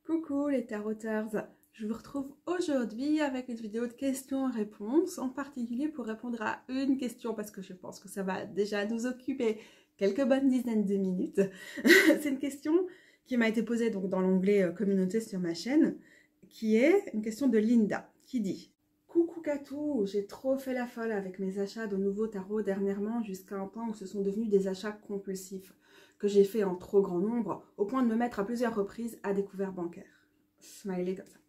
Coucou les taroteurs, je vous retrouve aujourd'hui avec une vidéo de questions-réponses, en particulier pour répondre à une question parce que je pense que ça va déjà nous occuper quelques bonnes dizaines de minutes. C'est une question qui m'a été posée donc dans l'onglet communauté sur ma chaîne, qui est une question de Linda qui dit: coucou Katou, j'ai trop fait la folle avec mes achats de nouveaux tarots dernièrement jusqu'à un point où ce sont devenus des achats compulsifs que j'ai fait en trop grand nombre, au point de me mettre à plusieurs reprises à découvert bancaire. Smiley comme ça.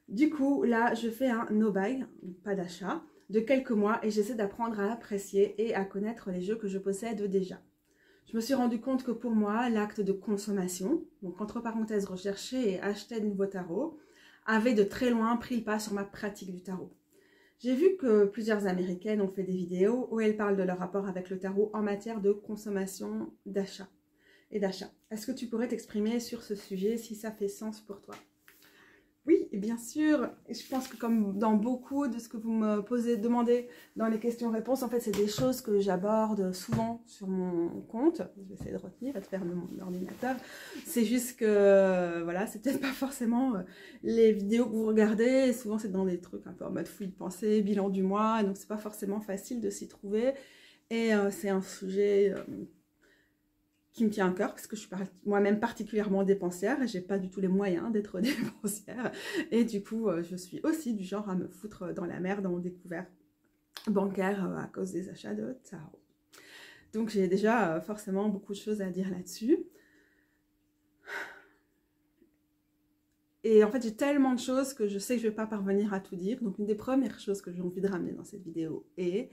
Du coup, là, je fais un no-buy, pas d'achat, de quelques mois et j'essaie d'apprendre à apprécier et à connaître les jeux que je possède déjà. Je me suis rendu compte que pour moi, l'acte de consommation, donc entre parenthèses rechercher et acheter de nouveaux tarots, avait de très loin pris le pas sur ma pratique du tarot. J'ai vu que plusieurs Américaines ont fait des vidéos où elles parlent de leur rapport avec le tarot en matière de consommation, d'achat et d'achat. Est-ce que tu pourrais t'exprimer sur ce sujet si ça fait sens pour toi? Oui, bien sûr. Je pense que comme dans beaucoup de ce que vous me demandez dans les questions-réponses, en fait, c'est des choses que j'aborde souvent sur mon compte. Je vais essayer de retenir et de faire mon ordinateur. C'est juste que, voilà, c'est peut-être pas forcément les vidéos que vous regardez. Souvent, c'est dans des trucs un peu en mode fouille de pensée, bilan du mois. Donc, c'est pas forcément facile de s'y trouver. Et c'est un sujet qui me tient à cœur parce que je suis moi-même particulièrement dépensière et j'ai pas du tout les moyens d'être dépensière, et du coup je suis aussi du genre à me foutre dans la merde en découvert bancaire à cause des achats de tarot. Donc j'ai déjà forcément beaucoup de choses à dire là-dessus. Et en fait j'ai tellement de choses que je sais que je vais pas parvenir à tout dire. Donc une des premières choses que j'ai envie de ramener dans cette vidéo est: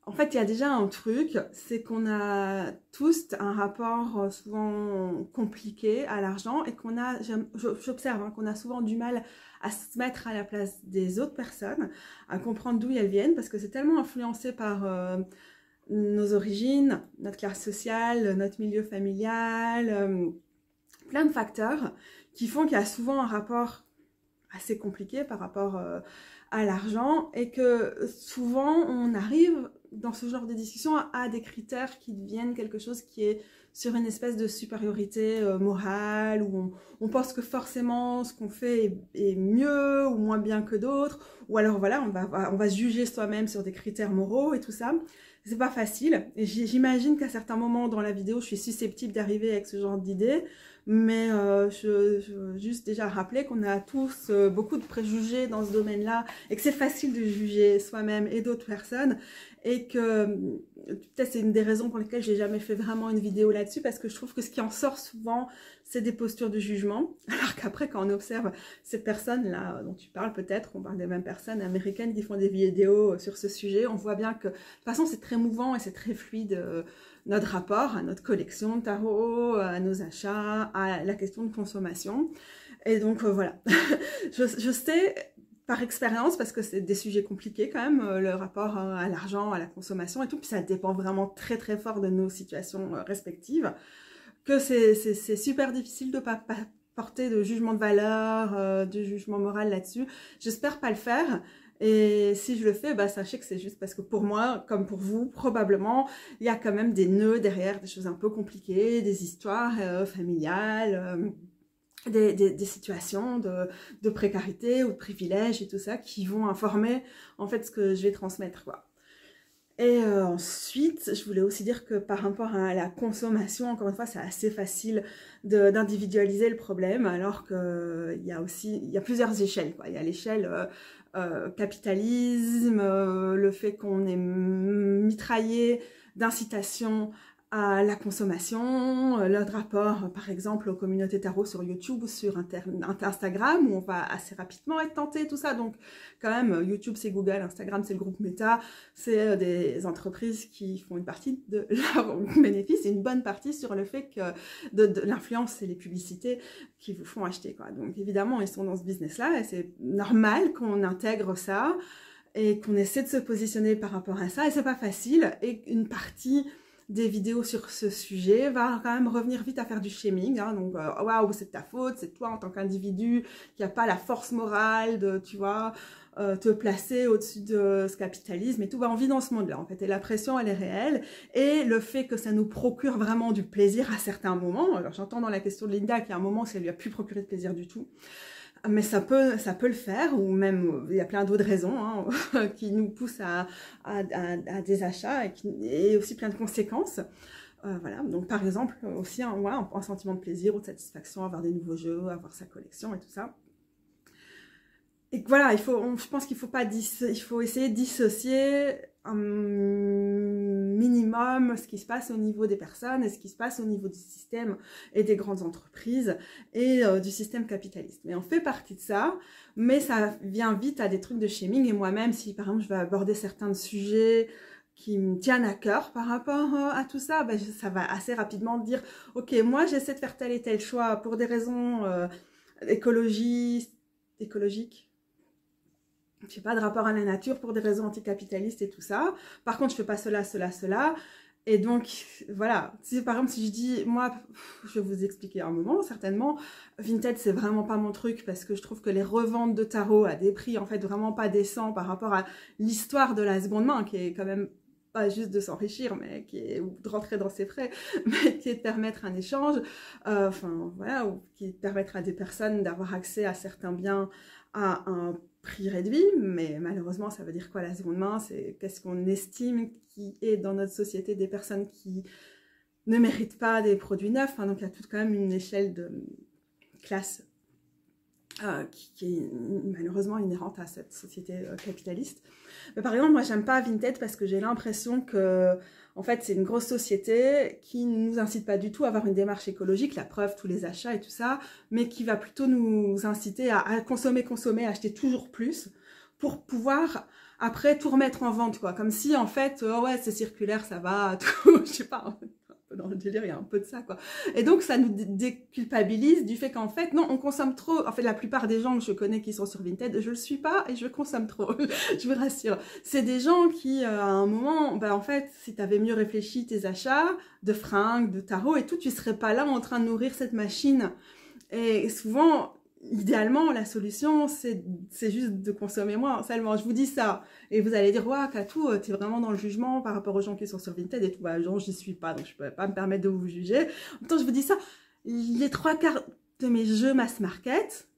en fait, il y a déjà un truc, c'est qu'on a tous un rapport souvent compliqué à l'argent et qu'on a, j'observe qu'on a souvent du mal à se mettre à la place des autres personnes, à comprendre d'où elles viennent, parce que c'est tellement influencé par nos origines, notre classe sociale, notre milieu familial, plein de facteurs qui font qu'il y a souvent un rapport assez compliqué par rapport à l'argent, et que souvent on arrive dans ce genre de discussion à des critères qui deviennent quelque chose qui est sur une espèce de supériorité morale, où on pense que forcément ce qu'on fait est mieux ou moins bien que d'autres, ou alors voilà, on va se juger soi-même sur des critères moraux et tout ça. C'est pas facile, et j'imagine qu'à certains moments dans la vidéo je suis susceptible d'arriver avec ce genre d'idées, mais je veux juste déjà rappeler qu'on a tous beaucoup de préjugés dans ce domaine-là, et que c'est facile de juger soi-même et d'autres personnes, et que peut-être c'est une des raisons pour lesquelles j'ai jamais fait vraiment une vidéo là-dessus, parce que je trouve que ce qui en sort souvent, c'est des postures de jugement, alors qu'après quand on observe ces personnes-là dont tu parles, peut-être, on parle des mêmes personnes américaines qui font des vidéos sur ce sujet, on voit bien que de toute façon c'est très mouvant et c'est très fluide, notre rapport à notre collection de tarot, à nos achats, à la question de consommation. Et donc voilà, je sais par expérience, parce que c'est des sujets compliqués quand même, le rapport à l'argent, à la consommation et tout, puis ça dépend vraiment très très fort de nos situations respectives, que c'est super difficile de ne pas porter de jugement de valeur, de jugement moral là-dessus. J'espère pas le faire. Et si je le fais, bah, sachez que c'est juste parce que pour moi, comme pour vous, probablement, il y a quand même des nœuds derrière, des choses un peu compliquées, des histoires familiales, des situations de précarité ou de privilèges et tout ça qui vont informer en fait ce que je vais transmettre, quoi. Et ensuite, je voulais aussi dire que par rapport à la consommation, encore une fois, c'est assez facile d'individualiser le problème, alors qu'il y a plusieurs échelles, quoi. Il y a l'échelle capitalisme, le fait qu'on est mitraillé d'incitation à la consommation, notre rapport par exemple aux communautés tarot sur YouTube ou sur Instagram, où on va assez rapidement être tenté, tout ça. Donc quand même, YouTube c'est Google, Instagram c'est le groupe Meta, c'est des entreprises qui font une partie de leur bénéfice, et une bonne partie sur le fait que de l'influence, c'est les publicités qui vous font acheter, quoi. Donc évidemment ils sont dans ce business là et c'est normal qu'on intègre ça et qu'on essaie de se positionner par rapport à ça, et c'est pas facile, et une partie des vidéos sur ce sujet va quand même revenir vite à faire du shaming, hein, donc waouh, c'est de ta faute, c'est toi en tant qu'individu qui n'a pas la force morale de, tu vois, te placer au-dessus de ce capitalisme et tout. On vit dans ce monde-là en fait, et la pression elle est réelle, et le fait que ça nous procure vraiment du plaisir à certains moments. Alors j'entends dans la question de Linda qu'il y a un moment où ça lui a plus procuré de plaisir du tout, mais ça peut le faire, ou même il y a plein d'autres raisons hein, qui nous poussent à des achats et aussi plein de conséquences. Voilà, donc par exemple aussi un sentiment de plaisir ou de satisfaction, avoir des nouveaux jeux, avoir sa collection et tout ça. Et voilà, je pense qu'il faut essayer de dissocier un minimum ce qui se passe au niveau des personnes et ce qui se passe au niveau du système et des grandes entreprises et du système capitaliste. Mais on fait partie de ça, mais ça vient vite à des trucs de shaming. Et moi-même, si par exemple je vais aborder certains sujets qui me tiennent à cœur par rapport à tout ça, ben, ça va assez rapidement dire « Ok, moi j'essaie de faire tel et tel choix pour des raisons écologiques, je sais pas, de rapport à la nature, pour des raisons anticapitalistes et tout ça. Par contre, je fais pas cela, cela, cela. » Et donc, voilà. Si, par exemple, si je dis, moi, je vais vous expliquer un moment, certainement, Vinted, c'est vraiment pas mon truc, parce que je trouve que les reventes de tarot à des prix, en fait, vraiment pas décents par rapport à l'histoire de la seconde main, qui est quand même pas juste de s'enrichir, mais qui est, ou de rentrer dans ses frais, mais qui est de permettre un échange, enfin, voilà, ou qui permettra à des personnes d'avoir accès à certains biens à un prix réduit. Mais malheureusement, ça veut dire quoi la seconde main? C'est qu'est-ce qu'on estime qui est dans notre société des personnes qui ne méritent pas des produits neufs, hein, donc il y a toute quand même une échelle de classe qui est malheureusement inhérente à cette société capitaliste. Mais par exemple, moi j'aime pas Vinted parce que j'ai l'impression que en fait c'est une grosse société qui ne nous incite pas du tout à avoir une démarche écologique, la preuve, tous les achats et tout ça, mais qui va plutôt nous inciter à consommer, acheter toujours plus pour pouvoir après tout remettre en vente, quoi. Comme si en fait, oh ouais, c'est circulaire, ça va, tout, je sais pas, dans le délire, il y a un peu de ça, quoi. Et donc, ça nous déculpabilise du fait qu'en fait, non, on consomme trop. En fait, la plupart des gens que je connais qui sont sur Vinted, je le suis pas et je consomme trop, je vous rassure. C'est des gens qui, à un moment, bah, en fait, si tu avais mieux réfléchi tes achats de fringues, de tarot et tout, tu serais pas là en train de nourrir cette machine. Et souvent, idéalement, la solution, c'est juste de consommer moins seulement. Je vous dis ça. Et vous allez dire, ouais, Katou, t'es vraiment dans le jugement par rapport aux gens qui sont sur Vinted et tout. Bah, genre, j'y suis pas, donc je peux pas me permettre de vous juger. En même temps, je vous dis ça. Les 3/4 de mes jeux mass market,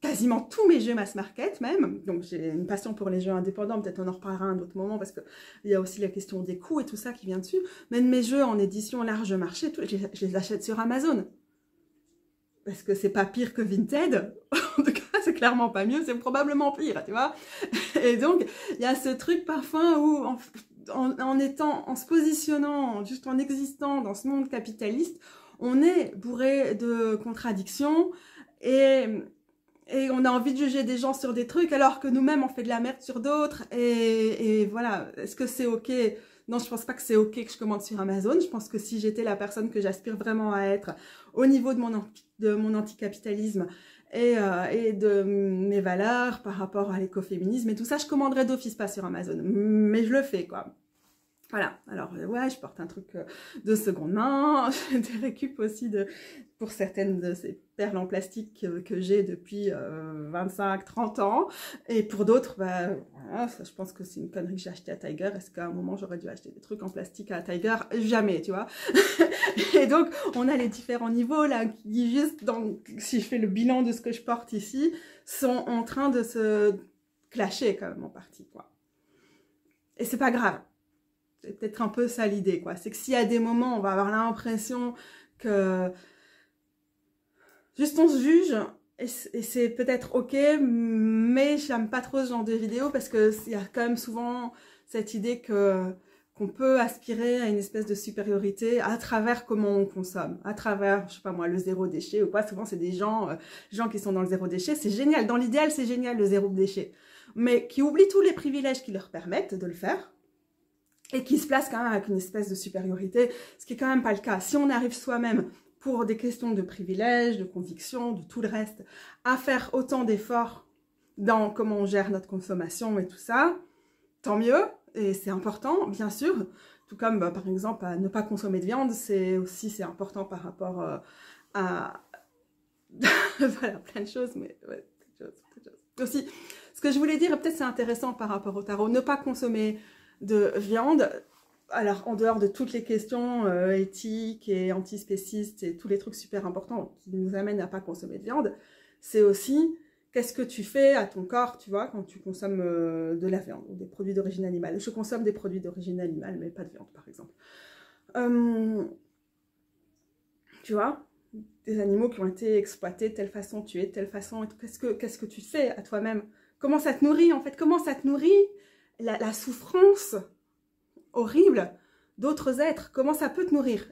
quasiment tous mes jeux mass market même, donc j'ai une passion pour les jeux indépendants, peut-être on en reparlera à un autre moment parce qu'il y a aussi la question des coûts et tout ça qui vient dessus. Même mes jeux en édition large marché, je les achète sur Amazon. Parce que c'est pas pire que Vinted, en tout cas c'est clairement pas mieux, c'est probablement pire, tu vois. Et donc il y a ce truc parfois où en se positionnant, juste en existant dans ce monde capitaliste, on est bourré de contradictions et on a envie de juger des gens sur des trucs alors que nous-mêmes on fait de la merde sur d'autres et voilà, est-ce que c'est ok? Non, je pense pas que c'est ok que je commande sur Amazon. Je pense que si j'étais la personne que j'aspire vraiment à être au niveau de mon anticapitalisme et de mes valeurs par rapport à l'écoféminisme et tout ça, je commanderais d'office pas sur Amazon. Mais je le fais, quoi. Voilà, alors ouais, je porte un truc de seconde main, j'ai des récup aussi pour certaines de ces perles en plastique que j'ai depuis 25-30 ans, et pour d'autres, bah, voilà, ça, je pense que c'est une connerie que j'ai acheté à Tiger. Est-ce qu'à un moment j'aurais dû acheter des trucs en plastique à Tiger? Jamais, tu vois. Et donc, on a les différents niveaux là, qui juste, si je fais le bilan de ce que je porte ici, sont en train de se clasher quand même en partie, quoi. Et c'est pas grave. C'est peut-être un peu ça l'idée, quoi. C'est que s'il y a des moments, on va avoir l'impression que juste on se juge, et c'est peut-être ok, mais j'aime pas trop ce genre de vidéo parce que il y a quand même souvent cette idée qu'on peut aspirer à une espèce de supériorité à travers comment on consomme, à travers, je sais pas moi, le zéro déchet ou quoi. Souvent, c'est des gens qui sont dans le zéro déchet. C'est génial. Dans l'idéal, c'est génial, le zéro déchet. Mais qui oublient tous les privilèges qui leur permettent de le faire. Et qui se place quand même avec une espèce de supériorité, ce qui est quand même pas le cas. Si on arrive soi-même, pour des questions de privilèges, de conviction, de tout le reste, à faire autant d'efforts dans comment on gère notre consommation et tout ça, tant mieux, et c'est important, bien sûr, Tout comme, par exemple, à ne pas consommer de viande, c'est important par rapport à... voilà, plein de choses, mais ouais, plein de choses. Aussi, ce que je voulais dire, peut-être c'est intéressant par rapport au tarot, ne pas consommer de viande. Alors, en dehors de toutes les questions éthiques et antispécistes et tous les trucs super importants qui nous amènent à pas consommer de viande, c'est aussi qu'est-ce que tu fais à ton corps, tu vois, quand tu consommes de la viande ou des produits d'origine animale. Je consomme des produits d'origine animale, mais pas de viande, par exemple. Tu vois, des animaux qui ont été exploités de telle façon, tués de telle façon. Qu'est-ce que tu fais à toi-même? Comment ça te nourrit, en fait? Comment ça te nourrit la souffrance horrible d'autres êtres? Comment ça peut te nourrir?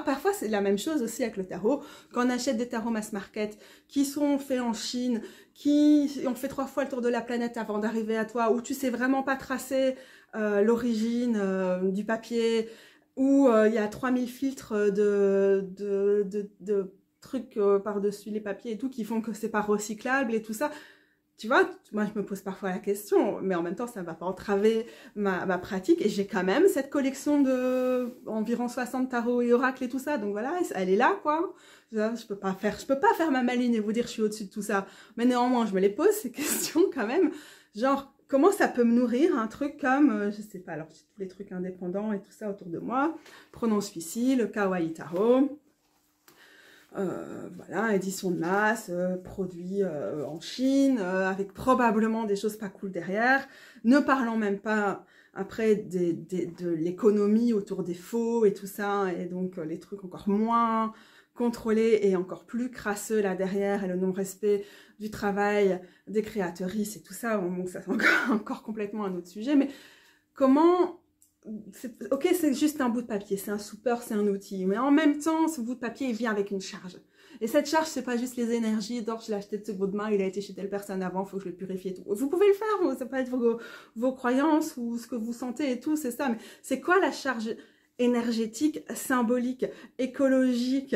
Parfois, c'est la même chose aussi avec le tarot. Quand on achète des tarots mass market qui sont faits en Chine, qui ont fait 3 fois le tour de la planète avant d'arriver à toi, où tu sais vraiment pas tracer l'origine du papier, où il y a 3000 filtres de trucs par-dessus les papiers et tout qui font que c'est pas recyclable et tout ça. Tu vois, moi je me pose parfois la question, mais en même temps ça ne va pas entraver ma pratique, et j'ai quand même cette collection de environ 60 tarots et oracles et tout ça, donc voilà, elle est là quoi. Je peux pas faire ma maline et vous dire je suis au-dessus de tout ça, mais néanmoins je me les pose ces questions quand même, genre comment ça peut me nourrir un truc comme, je sais pas, alors j'ai tous les trucs indépendants et tout ça autour de moi, prenons celui-ci, le Kawaii Tarot. Voilà, édition de masse, produit en Chine, avec probablement des choses pas cool derrière, ne parlons même pas après de l'économie autour des faux et tout ça, et donc les trucs encore moins contrôlés et encore plus crasseux là derrière, et le non-respect du travail des créatrices et tout ça, bon, ça c'est encore complètement un autre sujet, mais comment... Ok, c'est juste un bout de papier, c'est un support, c'est un outil, mais en même temps, ce bout de papier, il vient avec une charge. Et cette charge, c'est pas juste les énergies, donc je l'ai acheté de ce bout de main, il a été chez telle personne avant, faut que je le purifie et tout. Vous pouvez le faire, ça peut être vos croyances ou ce que vous sentez et tout, c'est ça, mais c'est quoi la charge énergétique, symbolique, écologique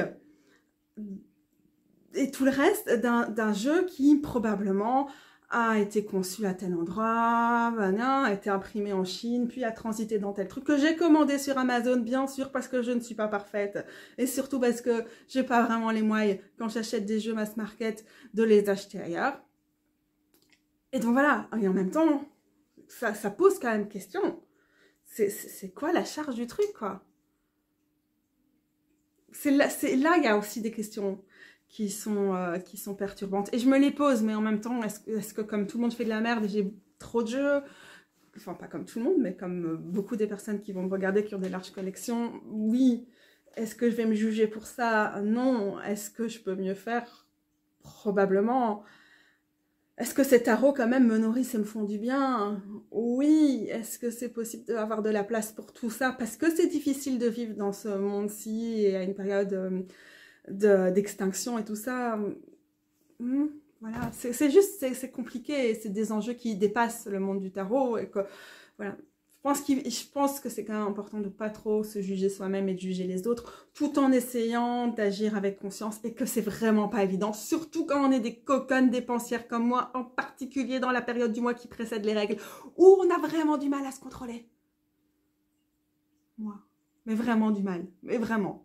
et tout le reste d'un jeu qui probablement a été conçu à tel endroit, a été imprimé en Chine, puis a transité dans tel truc, que j'ai commandé sur Amazon, bien sûr, parce que je ne suis pas parfaite, et surtout parce que j'ai pas vraiment les moyens, quand j'achète des jeux mass market, de les acheter ailleurs. Et donc voilà, et en même temps, ça pose quand même question. C'est quoi la charge du truc, quoi? Là, il y a aussi des questions qui sont perturbantes. Et je me les pose, mais en même temps, est-ce que comme tout le monde fait de la merde et j'ai trop de jeux, enfin pas comme tout le monde, mais comme beaucoup des personnes qui vont me regarder, qui ont des larges collections, oui. Est-ce que je vais me juger pour ça? Non. Est-ce que je peux mieux faire? Probablement. Est-ce que ces tarots quand même me nourrissent et me font du bien? Oui. Est-ce que c'est possible d'avoir de la place pour tout ça? Parce que c'est difficile de vivre dans ce monde-ci et à une période d'extinction et tout ça. Voilà, c'est juste, c'est compliqué, et c'est des enjeux qui dépassent le monde du tarot, et que, voilà. Je pense que c'est quand même important de pas trop se juger soi-même et de juger les autres, tout en essayant d'agir avec conscience, et que c'est vraiment pas évident, surtout quand on est des coconnes dépensières comme moi, en particulier dans la période du mois qui précède les règles, où on a vraiment du mal à se contrôler. Moi. Mais vraiment du mal. Mais vraiment.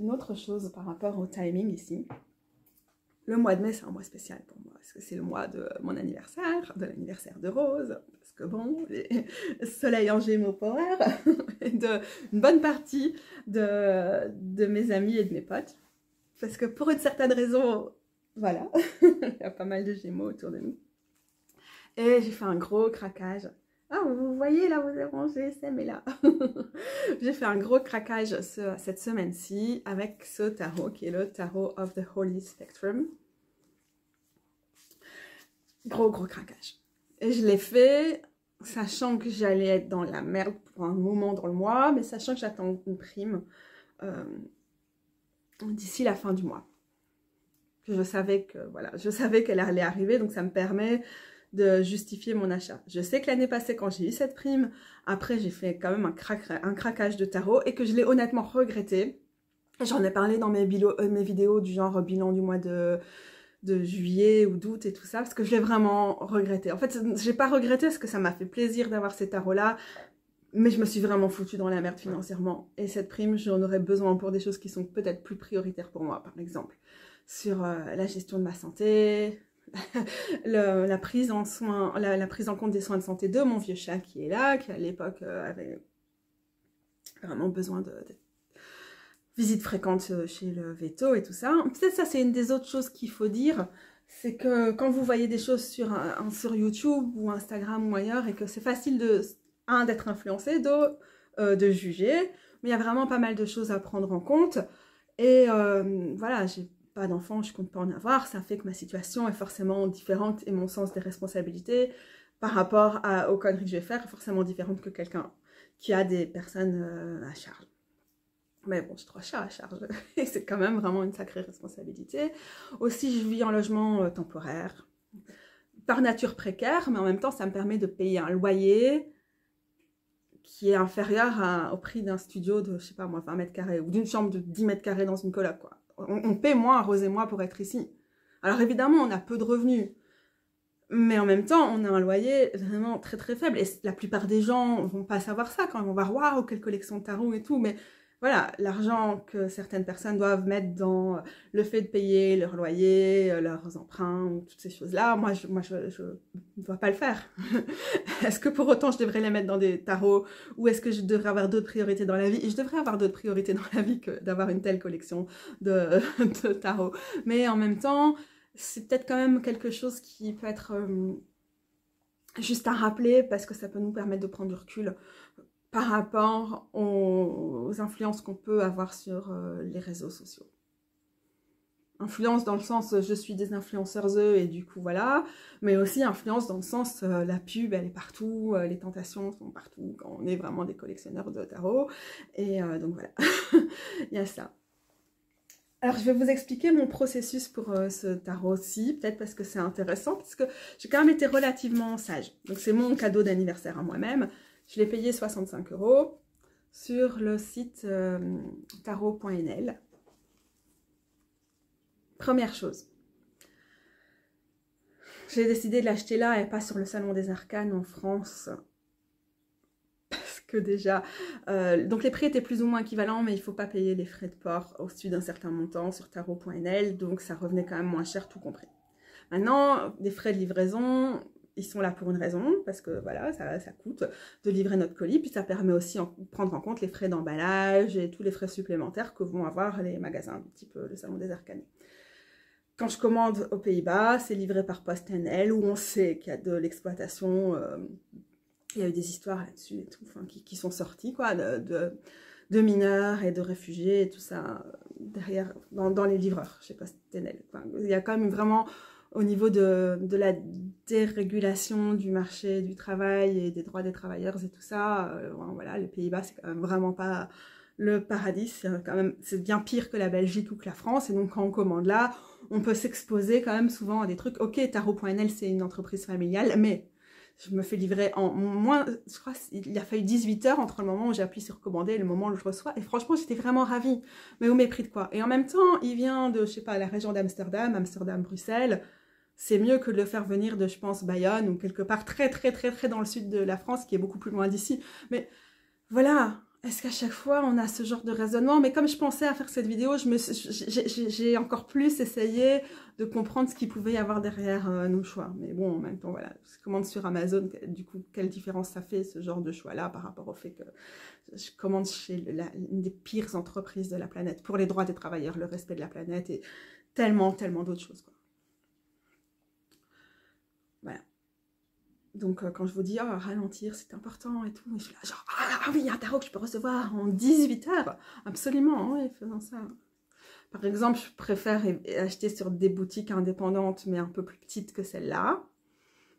Une autre chose par rapport au timing ici. Le mois de mai, c'est un mois spécial pour moi, parce que c'est le mois de mon anniversaire, de l'anniversaire de Rose, parce que bon, les soleil en Gémeaux power, une bonne partie de mes amis et de mes potes, parce que pour une certaine raison, voilà, il y a pas mal de Gémeaux autour de nous. Et j'ai fait un gros craquage. Ah, vous voyez là, vous avez rangé, mais là. J'ai fait un gros craquage cette semaine-ci avec ce tarot qui est le Tarot of the Holy Spectrum. Gros craquage. Et je l'ai fait sachant que j'allais être dans la merde pour un moment dans le mois, mais sachant que j'attends une prime d'ici la fin du mois. Je savais qu'elle allait arriver, donc ça me permet de justifier mon achat. Je sais que l'année passée, quand j'ai eu cette prime, après j'ai fait quand même un craquage de tarot, et que je l'ai honnêtement regretté. J'en ai parlé dans mes vidéos du genre bilan du mois de juillet ou d'août et tout ça, parce que je l'ai vraiment regretté. En fait, j'ai pas regretté parce que ça m'a fait plaisir d'avoir ces tarots-là, Mais je me suis vraiment foutue dans la merde financièrement. Et cette prime, j'en aurais besoin pour des choses qui sont peut-être plus prioritaires pour moi, par exemple. Sur la gestion de ma santé, la prise en soin, la prise en compte des soins de santé de mon vieux chat qui est là, qui à l'époque avait vraiment besoin de visites fréquentes chez le veto et tout ça. Peut-être ça, c'est une des autres choses qu'il faut dire. C'est que quand vous voyez des choses sur YouTube ou Instagram ou ailleurs et que c'est facile d'être influencé, de juger, mais il y a vraiment pas mal de choses à prendre en compte. Et voilà, j'ai pas d'enfant, je compte pas en avoir, ça fait que ma situation est forcément différente et mon sens des responsabilités par rapport aux conneries que je vais faire est forcément différente que quelqu'un qui a des personnes à charge. Mais bon, j'ai 3 chats à charge et c'est quand même vraiment une sacrée responsabilité. Aussi, je vis en logement temporaire, par nature précaire, mais en même temps, ça me permet de payer un loyer qui est inférieur au prix d'un studio de, je sais pas moi, 20 mètres carrés ou d'une chambre de 10 mètres carrés dans une coloc, quoi. On paie moins, Rose et moi, pour être ici. Alors évidemment, on a peu de revenus, mais en même temps, on a un loyer vraiment très très faible. Et la plupart des gens vont pas savoir ça quand ils vont voir, waouh, quelle collection de tarot et tout, mais voilà, l'argent que certaines personnes doivent mettre dans le fait de payer leur loyer, leurs emprunts, toutes ces choses-là, moi, je ne dois pas le faire. Est-ce que pour autant je devrais les mettre dans des tarots ou est-ce que je devrais avoir d'autres priorités dans la vie? Et je devrais avoir d'autres priorités dans la vie que d'avoir une telle collection de tarots. Mais en même temps, c'est peut-être quand même quelque chose qui peut être juste à rappeler parce que ça peut nous permettre de prendre du recul par rapport aux influences qu'on peut avoir sur les réseaux sociaux. Influence dans le sens je suis des influenceurs et du coup voilà, mais aussi influence dans le sens la pub elle est partout, les tentations sont partout quand on est vraiment des collectionneurs de tarot et donc voilà, il y a ça. Alors je vais vous expliquer mon processus pour ce tarot-ci, peut-être parce que c'est intéressant, parce que j'ai quand même été relativement sage. Donc c'est mon cadeau d'anniversaire à moi-même. Je l'ai payé 65 € sur le site tarot.nl. Première chose, j'ai décidé de l'acheter là et pas sur le Salon des Arcanes en France. Parce que déjà, donc les prix étaient plus ou moins équivalents, mais il ne faut pas payer les frais de port au-dessus d'un certain montant sur tarot.nl, donc ça revenait quand même moins cher tout compris. Maintenant, des frais de livraison, ils sont là pour une raison, parce que voilà, ça coûte de livrer notre colis, puis ça permet aussi de prendre en compte les frais d'emballage et tous les frais supplémentaires que vont avoir les magasins, type le Salon des Arcanes. Quand je commande aux Pays-Bas, c'est livré par PostNL, où on sait qu'il y a de l'exploitation, il y a eu des histoires là-dessus et tout, enfin, qui sont sorties, quoi, de mineurs et de réfugiés et tout ça, derrière, dans les livreurs chez PostNL. Enfin, il y a quand même vraiment, au niveau de la dérégulation du marché du travail et des droits des travailleurs et tout ça, voilà, les Pays-Bas, c'est quand même vraiment pas le paradis, c'est bien pire que la Belgique ou que la France, et donc quand on commande là, on peut s'exposer quand même souvent à des trucs. Ok, Tarot.nl c'est une entreprise familiale, mais je me fais livrer en moins, je crois qu'il a fallu 18 heures entre le moment où j'ai appuyé sur commander et le moment où je reçois, et franchement j'étais vraiment ravie, mais au mépris de quoi. Et en même temps, il vient de, je sais pas, la région d'Amsterdam, Bruxelles, c'est mieux que de le faire venir de, je pense, Bayonne ou quelque part très dans le sud de la France, qui est beaucoup plus loin d'ici. Mais voilà, est-ce qu'à chaque fois on a ce genre de raisonnement? Mais comme je pensais à faire cette vidéo, j'ai encore plus essayé de comprendre ce qu'il pouvait y avoir derrière nos choix. Mais bon, en même temps, voilà, je commande sur Amazon, du coup, quelle différence ça fait ce genre de choix-là par rapport au fait que je commande chez une des pires entreprises de la planète pour les droits des travailleurs, le respect de la planète et tellement d'autres choses, quoi. Voilà. Donc quand je vous dis ralentir c'est important et tout, et je suis là genre ah oui, il y a un tarot que je peux recevoir en 18 heures, absolument, oui, faisons ça. Par exemple, je préfère acheter sur des boutiques indépendantes mais un peu plus petites que celle-là,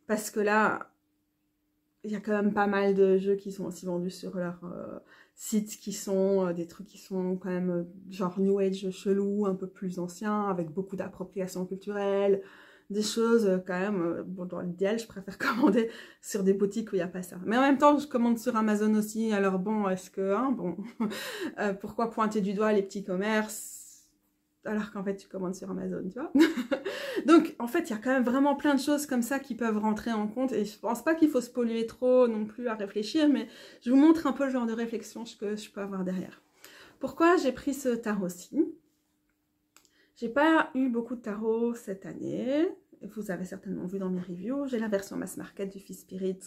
parce que là il y a quand même pas mal de jeux qui sont aussi vendus sur leur site, qui sont des trucs qui sont quand même genre New Age chelou, un peu plus anciens, avec beaucoup d'appropriation culturelle, des choses quand même, bon, dans l'idéal je préfère commander sur des boutiques où il n'y a pas ça, mais en même temps je commande sur Amazon aussi, alors bon, est-ce que, hein, bon, pourquoi pointer du doigt les petits commerces? alors qu'en fait tu commandes sur Amazon, tu vois. Donc en fait il y a quand même vraiment plein de choses comme ça qui peuvent rentrer en compte, et je pense pas qu'il faut se polluer trop non plus à réfléchir, mais je vous montre un peu le genre de réflexion que je peux avoir derrière. Pourquoi j'ai pris ce tarot-ci? J'ai pas eu beaucoup de tarot cette année, vous avez certainement vu dans mes reviews, j'ai la version mass market du Fils Spirit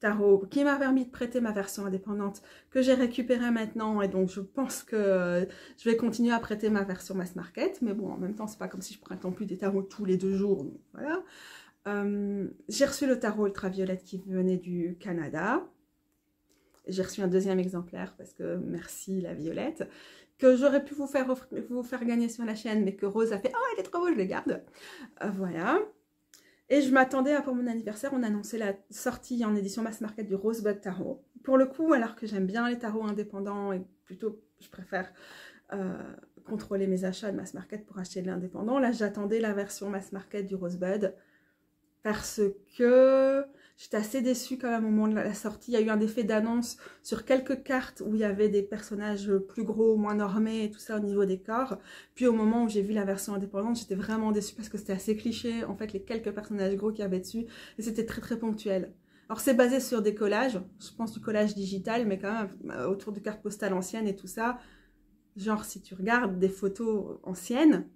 Tarot qui m'a permis de prêter ma version indépendante que j'ai récupérée maintenant, et donc je pense que je vais continuer à prêter ma version mass market, mais bon en même temps c'est pas comme si je prête non plus des tarots tous les 2 jours, donc voilà. J'ai reçu le tarot ultraviolette qui venait du Canada, j'ai reçu un deuxième exemplaire parce que merci la violette, que j'aurais pu vous faire gagner sur la chaîne, mais que Rose a fait « Oh, elle est trop beau, je le garde ». Voilà. Et je m'attendais à, pour mon anniversaire, on annonçait la sortie en édition mass market du Rosebud Tarot. Pour le coup, alors que j'aime bien les tarots indépendants et plutôt, je préfère contrôler mes achats de mass market pour acheter de l'indépendant, là j'attendais la version mass market du Rosebud parce que j'étais assez déçue quand même au moment de la sortie. Il y a eu un effet d'annonce sur quelques cartes où il y avait des personnages plus gros, moins normés et tout ça au niveau des corps. Puis au moment où j'ai vu la version indépendante, j'étais vraiment déçue parce que c'était assez cliché, en fait, les quelques personnages gros qu'il y avait dessus, et c'était très très ponctuel. Alors c'est basé sur des collages, je pense du collage digital, mais quand même autour de cartes postales anciennes et tout ça. Genre si tu regardes des photos anciennes,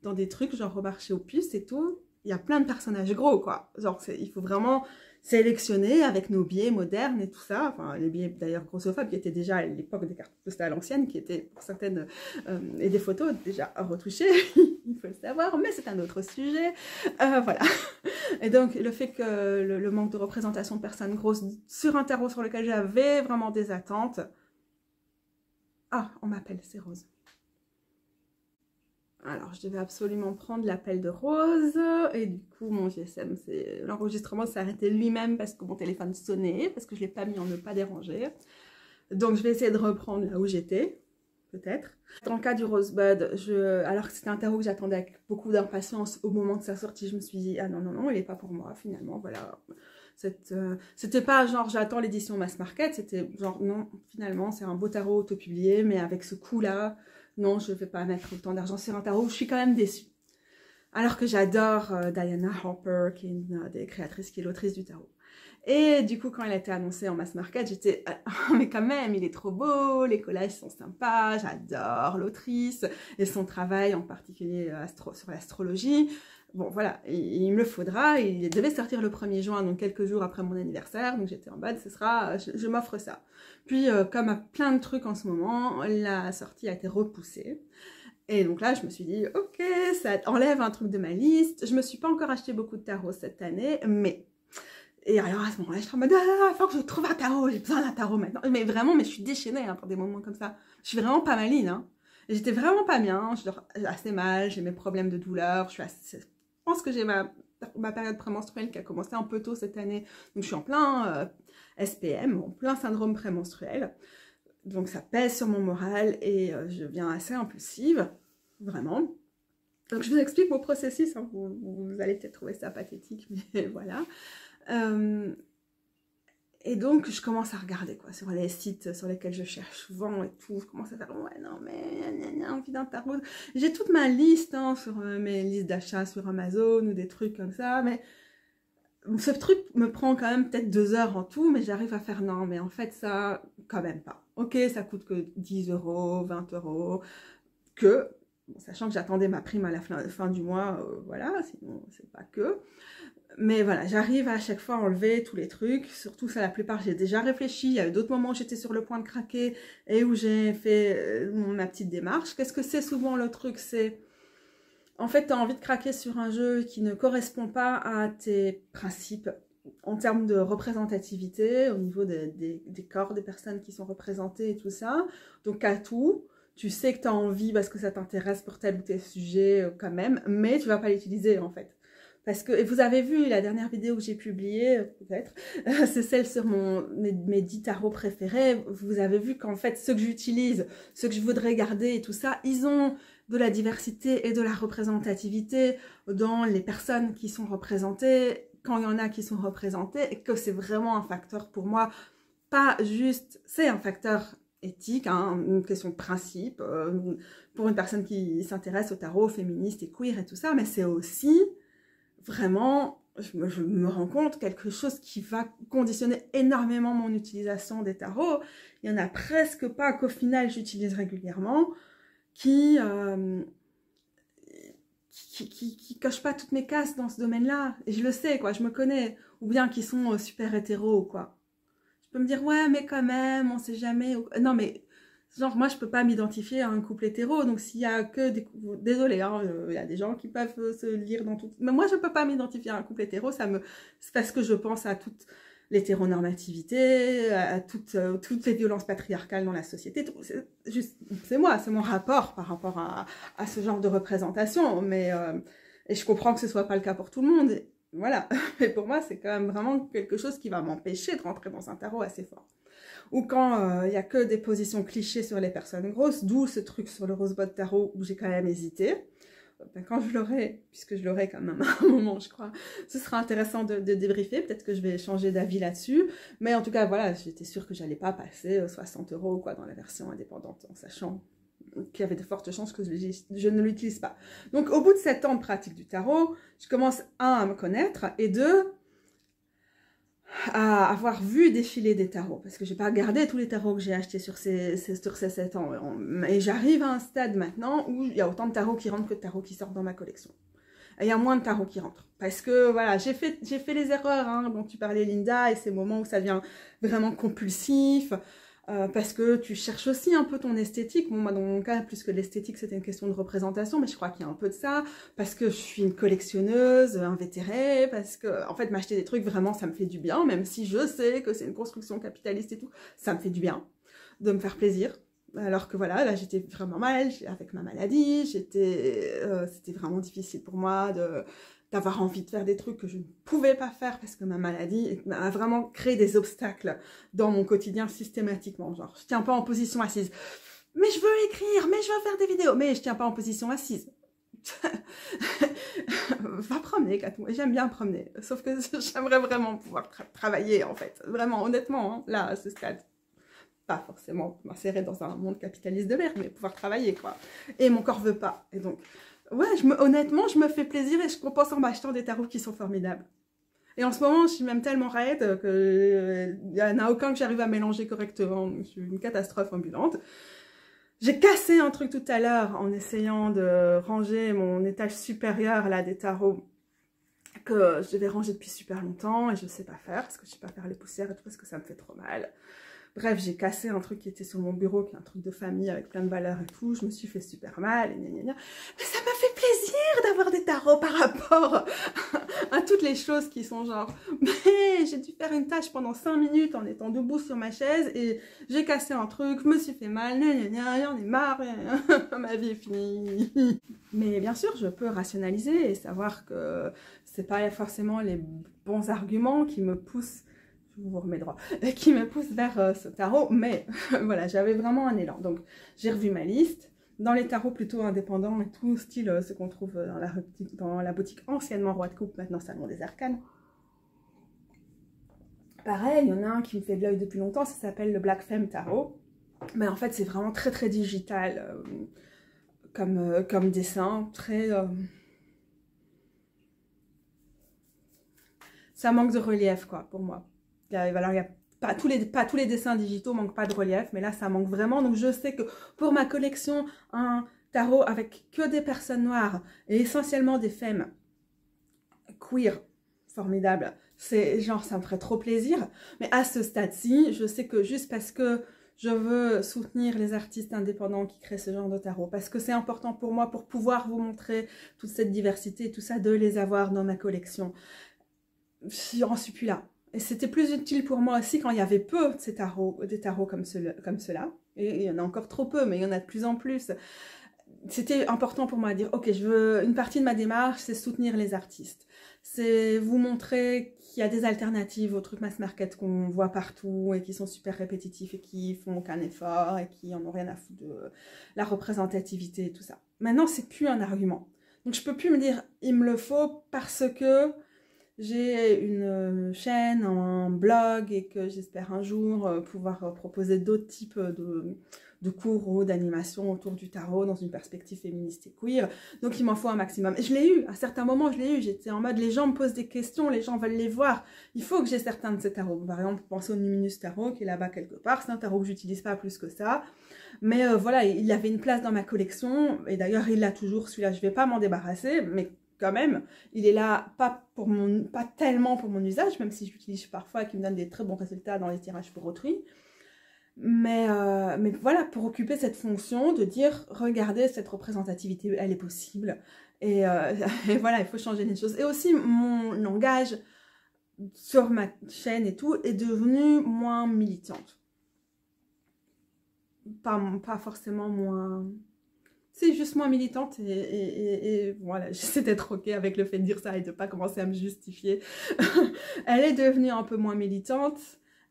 dans des trucs genre au marché aux puces et tout, il y a plein de personnages gros, quoi. Genre, il faut vraiment sélectionner avec nos biais modernes et tout ça. Enfin, les biais d'ailleurs grossophobes qui étaient déjà à l'époque des cartes postales anciennes, qui étaient pour certaines, et des photos déjà retouchées, il faut le savoir, mais c'est un autre sujet. Voilà. Et donc, le fait que le manque de représentation de personnes grosses sur un tarot sur lequel j'avais vraiment des attentes. Ah, on m'appelle, c'est Rose. Alors, je devais absolument prendre l'appel de Rose, et du coup, mon GSM, l'enregistrement s'est arrêté lui-même parce que mon téléphone sonnait, parce que je ne l'ai pas mis en ne pas déranger. Donc, je vais essayer de reprendre là où j'étais, peut-être. Dans le cas du Rosebud, alors que c'était un tarot que j'attendais avec beaucoup d'impatience au moment de sa sortie, je me suis dit, ah non, non, non, il n'est pas pour moi, finalement, voilà. C'était pas genre j'attends l'édition mass market, c'était genre non, finalement, c'est un beau tarot auto-publié, mais avec ce coup-là, non, je ne vais pas mettre autant d'argent sur un tarot, je suis quand même déçue. Alors que j'adore Diana Harper, qui est une des créatrices, qui est l'autrice du tarot. Et du coup, quand elle a été annoncée en mass market, j'étais mais quand même, il est trop beau, les collages sont sympas, j'adore l'autrice, et son travail en particulier sur l'astrologie. Bon, voilà, il me le faudra, il devait sortir le 1er juin, donc quelques jours après mon anniversaire, donc j'étais en mode, je m'offre ça. Puis, comme à plein de trucs en ce moment, la sortie a été repoussée. Et donc là, je me suis dit, ok, ça enlève un truc de ma liste. Je me suis pas encore acheté beaucoup de tarots cette année, mais... Et alors à ce moment-là, je suis en mode, ah, faut que je trouve un tarot, j'ai besoin d'un tarot maintenant. Mais vraiment, mais je suis déchaînée hein, pour des moments comme ça. Je suis vraiment pas maline, hein. J'étais vraiment pas bien, je dors assez mal, j'ai mes problèmes de douleur, je pense que j'ai ma période prémenstruelle qui a commencé un peu tôt cette année, donc je suis en plein SPM, en plein syndrome prémenstruel, donc ça pèse sur mon moral et je deviens assez impulsive, vraiment. Donc je vous explique mon processus, hein. Vous allez peut-être trouver ça pathétique, mais voilà. Et donc, je commence à regarder quoi sur les sites sur lesquels je cherche souvent et tout. Je commence à faire, ouais, non, mais envie d'un tarot. J'ai toute ma liste hein, sur mes listes d'achats sur Amazon ou des trucs comme ça. Mais ce truc me prend quand même peut-être 2 heures en tout. Mais j'arrive à faire, non, mais en fait, ça, quand même pas. Ok, ça coûte que 10 €, 20 €. Que, bon, sachant que j'attendais ma prime à la fin du mois, voilà, sinon, c'est pas que. Mais voilà, j'arrive à chaque fois à enlever tous les trucs, surtout ça la plupart j'ai déjà réfléchi, il y a eu d'autres moments où j'étais sur le point de craquer et où j'ai fait ma petite démarche. Qu'est-ce que c'est souvent le truc? C'est, en fait, tu as envie de craquer sur un jeu qui ne correspond pas à tes principes en termes de représentativité, au niveau des corps des personnes qui sont représentées et tout ça. Donc à tout, tu sais que tu as envie parce que ça t'intéresse pour tel ou tel sujet quand même, mais tu vas pas l'utiliser en fait. Parce que, et vous avez vu la dernière vidéo que j'ai publiée, peut-être, c'est celle sur mes 10 tarots préférés. Vous avez vu qu'en fait, ceux que j'utilise, ceux que je voudrais garder et tout ça, ils ont de la diversité et de la représentativité dans les personnes qui sont représentées, quand il y en a qui sont représentées, et que c'est vraiment un facteur pour moi, pas juste, c'est un facteur éthique, hein, une question de principe, pour une personne qui s'intéresse au tarot, féministe et queer et tout ça, mais c'est aussi vraiment, je me rends compte, quelque chose qui va conditionner énormément mon utilisation des tarots. Il y en a presque pas qu'au final j'utilise régulièrement, qui cochent pas toutes mes cases dans ce domaine-là. Et je le sais, quoi, je me connais. Ou bien qui sont super hétéros, quoi. Je peux me dire, ouais, mais quand même, on sait jamais. Non, mais genre, moi, je peux pas m'identifier à un couple hétéro. Donc, s'il y a que des... Désolée, hein, il y a des gens qui peuvent se lire dans tout... Mais moi, je peux pas m'identifier à un couple hétéro. C'est parce que je pense à toute l'hétéronormativité, à toutes les violences patriarcales dans la société. C'est moi, c'est mon rapport par rapport à ce genre de représentation. Mais, et je comprends que ce soit pas le cas pour tout le monde. Voilà, mais pour moi, c'est quand même vraiment quelque chose qui va m'empêcher de rentrer dans un tarot assez fort. Ou quand il n'y a que des positions clichés sur les personnes grosses, d'où ce truc sur le rosebud tarot où j'ai quand même hésité. Ben, quand je l'aurai, puisque je l'aurai quand même à un moment, je crois, ce sera intéressant de débriefer. Peut-être que je vais changer d'avis là-dessus. Mais en tout cas, voilà, j'étais sûre que j'allais pas passer 60 € quoi, dans la version indépendante, en sachant qu'il y avait de fortes chances que je ne l'utilise pas. Donc, au bout de 7 ans de pratique du tarot, je commence, à me connaître, et 2, à avoir vu défiler des tarots, parce que j'ai pas regardé tous les tarots que j'ai achetés sur ces 7 ans, et j'arrive à un stade maintenant où il y a autant de tarots qui rentrent que de tarots qui sortent dans ma collection. Et il y a moins de tarots qui rentrent, parce que voilà, j'ai fait les erreurs hein, dont tu parlais Linda, et ces moments où ça devient vraiment compulsif, parce que tu cherches aussi un peu ton esthétique. Bon, moi, dans mon cas, plus que l'esthétique, c'était une question de représentation, mais je crois qu'il y a un peu de ça, parce que je suis une collectionneuse invétérée, parce que, en fait, m'acheter des trucs, vraiment, ça me fait du bien, même si je sais que c'est une construction capitaliste et tout, ça me fait du bien de me faire plaisir. Alors que voilà, là, j'étais vraiment mal avec ma maladie, c'était vraiment difficile pour moi d'avoir envie de faire des trucs que je ne pouvais pas faire parce que ma maladie a vraiment créé des obstacles dans mon quotidien systématiquement. Genre, je tiens pas en position assise. Mais je veux écrire, mais je veux faire des vidéos, mais je tiens pas en position assise. Va promener, Katou. J'aime bien promener. Sauf que j'aimerais vraiment pouvoir travailler, en fait. Vraiment, honnêtement, hein, là, à ce stade. Pas forcément m'insérer dans un monde capitaliste de merde, mais pouvoir travailler, quoi. Et mon corps veut pas. Et donc, ouais, honnêtement, je me fais plaisir et je compense en m'achetant des tarots qui sont formidables. Et en ce moment, je suis même tellement raide qu'il n'y en a aucun que j'arrive à mélanger correctement. Je suis une catastrophe ambulante. J'ai cassé un truc tout à l'heure en essayant de ranger mon étage supérieur, là, des tarots que je devais ranger depuis super longtemps et je sais pas faire parce que je sais pas faire les poussières et tout parce que ça me fait trop mal. Bref, j'ai cassé un truc qui était sur mon bureau, qui est un truc de famille avec plein de valeurs et tout. Je me suis fait super mal, et gna gna gna. Mais ça m'a fait plaisir d'avoir des tarots par rapport à toutes les choses qui sont genre... Mais j'ai dû faire une tâche pendant 5 minutes en étant debout sur ma chaise et j'ai cassé un truc, je me suis fait mal, gna gna gna, j'en ai marre, ma vie est finie. Mais bien sûr, je peux rationaliser et savoir que c'est pas forcément les bons arguments qui me poussent je vous remets droit, qui me pousse vers ce tarot, mais voilà, j'avais vraiment un élan. Donc, j'ai revu ma liste, dans les tarots plutôt indépendants et tout, style ce qu'on trouve dans la boutique anciennement Roi de Coupe, maintenant Salon des Arcanes. Pareil, il y en a un qui me fait de l'œil depuis longtemps, ça s'appelle le Black Femme Tarot. Mais en fait, c'est vraiment très très digital comme dessin, très... ça manque de relief, quoi, pour moi. Alors, il y a pas tous les dessins digitaux manquent pas de relief, mais là, ça manque vraiment. Donc, je sais que pour ma collection, un tarot avec que des personnes noires et essentiellement des femmes queer, formidable, c'est genre, ça me ferait trop plaisir. Mais à ce stade-ci, je sais que juste parce que je veux soutenir les artistes indépendants qui créent ce genre de tarot, parce que c'est important pour moi pour pouvoir vous montrer toute cette diversité, tout ça, de les avoir dans ma collection. J'en suis plus là. Et c'était plus utile pour moi aussi quand il y avait peu de des tarots comme ceux-là. Et il y en a encore trop peu, mais il y en a de plus en plus. C'était important pour moi de dire, ok, une partie de ma démarche, c'est soutenir les artistes. C'est vous montrer qu'il y a des alternatives aux trucs mass market qu'on voit partout et qui sont super répétitifs et qui font aucun effort et qui en ont rien à foutre de la représentativité et tout ça. Maintenant, c'est plus un argument. Donc je peux plus me dire, il me le faut parce que j'ai une chaîne, un blog et que j'espère un jour pouvoir proposer d'autres types de cours ou d'animation autour du tarot dans une perspective féministe et queer. Donc il m'en faut un maximum. Et je l'ai eu, à certains moments je l'ai eu, j'étais en mode les gens me posent des questions, les gens veulent les voir. Il faut que j'ai certains de ces tarots. Par exemple, pensez au Numinous Tarot qui est là-bas quelque part, c'est un tarot que j'utilise pas plus que ça. Mais voilà, il avait une place dans ma collection, et d'ailleurs il l'a toujours, celui-là je vais pas m'en débarrasser, mais quand même, il est là pas tellement pour mon usage, même si je l'utilise parfois et qu'il me donne des très bons résultats dans les tirages pour autrui. Mais voilà, pour occuper cette fonction de dire, regardez, cette représentativité, elle est possible. Et voilà, il faut changer les choses. Et aussi, mon langage sur ma chaîne et tout est devenu moins militante. Pas forcément moins... C'est juste moins militante et voilà, j'essaie d'être ok avec le fait de dire ça et de pas commencer à me justifier. Elle est devenue un peu moins militante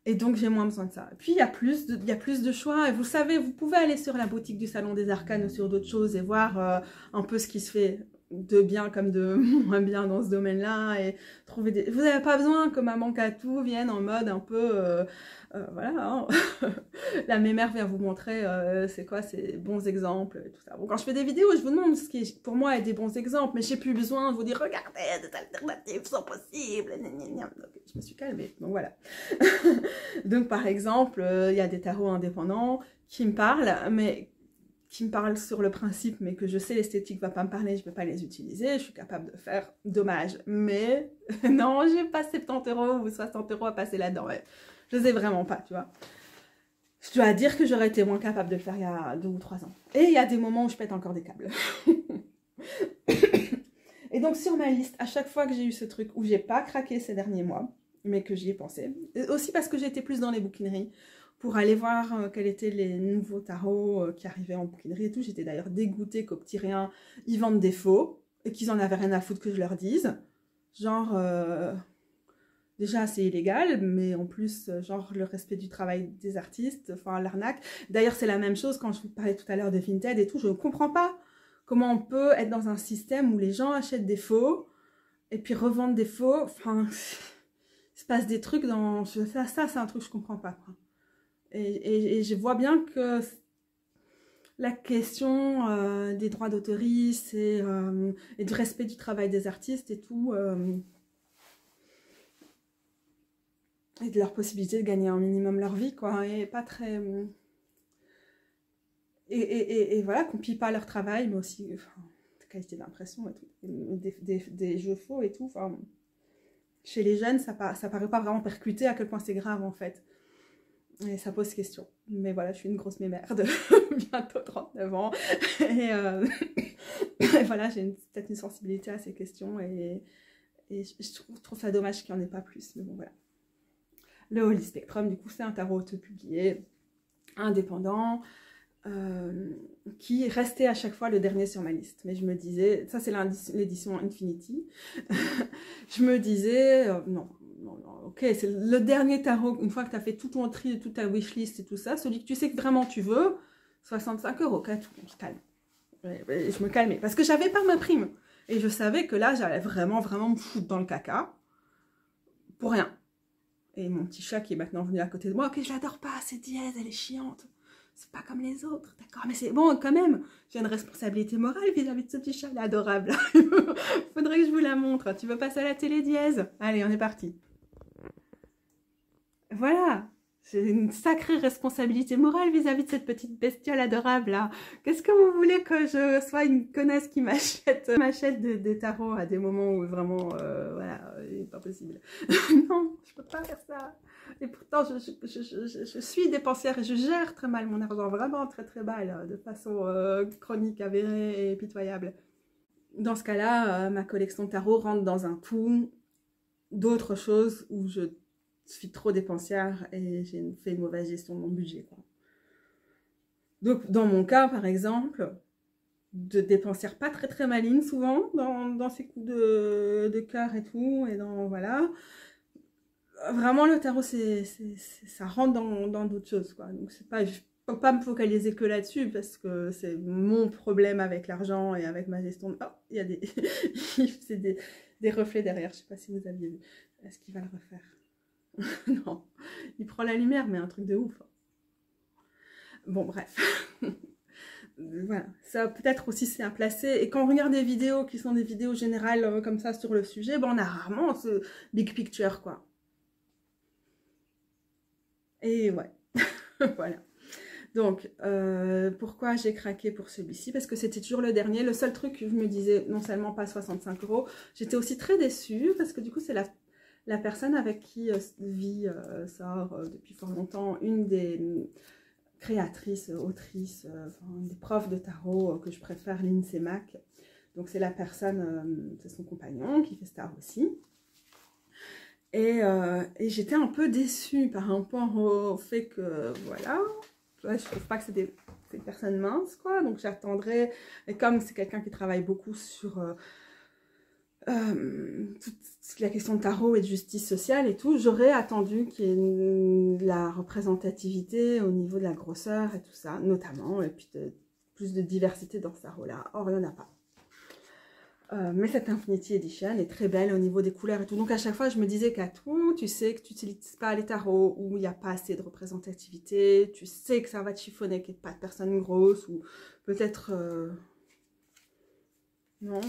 et donc j'ai moins besoin de ça. Et puis il y a plus de choix et vous savez, vous pouvez aller sur la boutique du Salon des Arcanes ou sur d'autres choses et voir un peu ce qui se fait de bien comme de moins bien dans ce domaine-là et trouver des... Vous n'avez pas besoin que Maman Katou vienne en mode un peu... voilà, hein. La mémère vient vous montrer c'est quoi ces bons exemples et tout ça. Bon, quand je fais des vidéos, je vous demande ce qui pour moi est des bons exemples, mais j'ai plus besoin de vous dire regardez, des alternatives sont possibles. Donc, je me suis calmée, donc voilà. Donc par exemple, il y a des tarots indépendants qui me parlent, mais qui me parlent sur le principe, mais que je sais l'esthétique va pas me parler, je peux pas les utiliser, je suis capable de faire, dommage. Mais non, j'ai pas 70 € ou 60 € à passer là-dedans. Ouais. Je sais vraiment pas, tu vois. Je dois dire que j'aurais été moins capable de le faire il y a 2 ou 3 ans. Et il y a des moments où je pète encore des câbles. Et donc sur ma liste, à chaque fois que j'ai eu ce truc où j'ai pas craqué ces derniers mois, mais que j'y ai pensé, aussi parce que j'étais plus dans les bouquineries, pour aller voir quels étaient les nouveaux tarots qui arrivaient en bouquinerie et tout. J'étais d'ailleurs dégoûtée qu'au petit rien, ils vendent des faux, et qu'ils en avaient rien à foutre que je leur dise. Genre... déjà c'est illégal, mais en plus, genre le respect du travail des artistes, enfin l'arnaque. D'ailleurs c'est la même chose quand je vous parlais tout à l'heure de Vinted et tout, je ne comprends pas comment on peut être dans un système où les gens achètent des faux, et puis revendent des faux, enfin, il se passe des trucs dans... Ça c'est un truc que je comprends pas, quoi. Et je vois bien que la question des droits d'auteurisme et du respect du travail des artistes et tout... et de leur possibilité de gagner un minimum leur vie, quoi, et pas très... Et voilà, qu'on pille pas leur travail, mais aussi, enfin, qualité d'impression et tout, des jeux faux et tout, enfin, chez les jeunes, ça paraît pas vraiment percuté à quel point c'est grave, en fait. Et ça pose question. Mais voilà, je suis une grosse mémère de bientôt 39 ans, et voilà, j'ai peut-être une sensibilité à ces questions, et je trouve ça dommage qu'il n'y en ait pas plus, mais bon, voilà. Le Holy Spectrum, du coup, c'est un tarot auto-publié, indépendant, qui restait à chaque fois le dernier sur ma liste. Mais je me disais, ça c'est l'édition Infinity, je me disais, non, ok, c'est le dernier tarot, une fois que tu as fait tout ton tri, toute ta wishlist et tout ça, celui que tu sais que vraiment tu veux, 65 €, ok, on se calme. Et je me calmais, parce que j'avais pas ma prime. Et je savais que là, j'allais vraiment me foutre dans le caca, pour rien. Et mon petit chat qui est maintenant venu à côté de moi, ok, je l'adore pas, c'est dièse, elle est chiante. C'est pas comme les autres, d'accord, mais c'est bon quand même. J'ai une responsabilité morale vis-à-vis de ce petit chat, il est adorable. Faudrait que je vous la montre. Tu veux passer à la télé, dièse? Allez, on est parti. Voilà. J'ai une sacrée responsabilité morale vis-à-vis de cette petite bestiole adorable là. Qu'est-ce que vous voulez que je sois une connasse qui m'achète des tarots à des moments où vraiment, voilà, c'est pas possible. Non, je peux pas faire ça. Et pourtant, je suis dépensière et je gère très mal mon argent, vraiment très mal, de façon chronique, avérée et pitoyable. Dans ce cas-là, ma collection de tarots rentre dans un tout d'autres choses où je suis trop dépensière et j'ai fait une mauvaise gestion de mon budget, quoi. Donc dans mon cas par exemple, de dépensière pas très maligne souvent dans ces coups de cœur et tout, et dans voilà, vraiment le tarot ça rentre dans d'autres choses, quoi. Donc c'est pas, je peux pas me focaliser que là-dessus parce que c'est mon problème avec l'argent et avec ma gestion de... Oh, il y a des... des reflets derrière, je sais pas si vous aviez vu. Est-ce qu'il va le refaire? Non, il prend la lumière, mais un truc de ouf. Bon, bref. Voilà, ça peut-être aussi c'est à placer. Et quand on regarde des vidéos qui sont des vidéos générales comme ça sur le sujet, ben on a rarement ce big picture, quoi. Et ouais, voilà. Donc, pourquoi j'ai craqué pour celui-ci? Parce que c'était toujours le dernier. Le seul truc que je me disais, non seulement pas 65 €, j'étais aussi très déçue parce que du coup, c'est la personne avec qui sort depuis fort longtemps, une des créatrices, autrices, enfin, des profs de tarot que je préfère, Lindsay Mack. Donc, c'est la personne, c'est son compagnon qui fait ce tarot aussi. Et j'étais un peu déçue par rapport au fait que, voilà, je trouve pas que c'est des personnes minces, quoi. Donc j'attendrai, et comme c'est quelqu'un qui travaille beaucoup sur toute la question de tarot et de justice sociale et tout, j'aurais attendu qu'il y ait de la représentativité au niveau de la grosseur et tout ça, notamment, et puis plus de diversité dans ce tarot-là. Or, il n'y en a pas. Mais cette Infinity Edition est très belle au niveau des couleurs et tout. Donc à chaque fois, je me disais qu'à tout, tu sais que tu n'utilises pas les tarots où il n'y a pas assez de représentativité. Tu sais que ça va te chiffonner, qu'il n'y ait pas de personnes grosses ou peut-être... Non,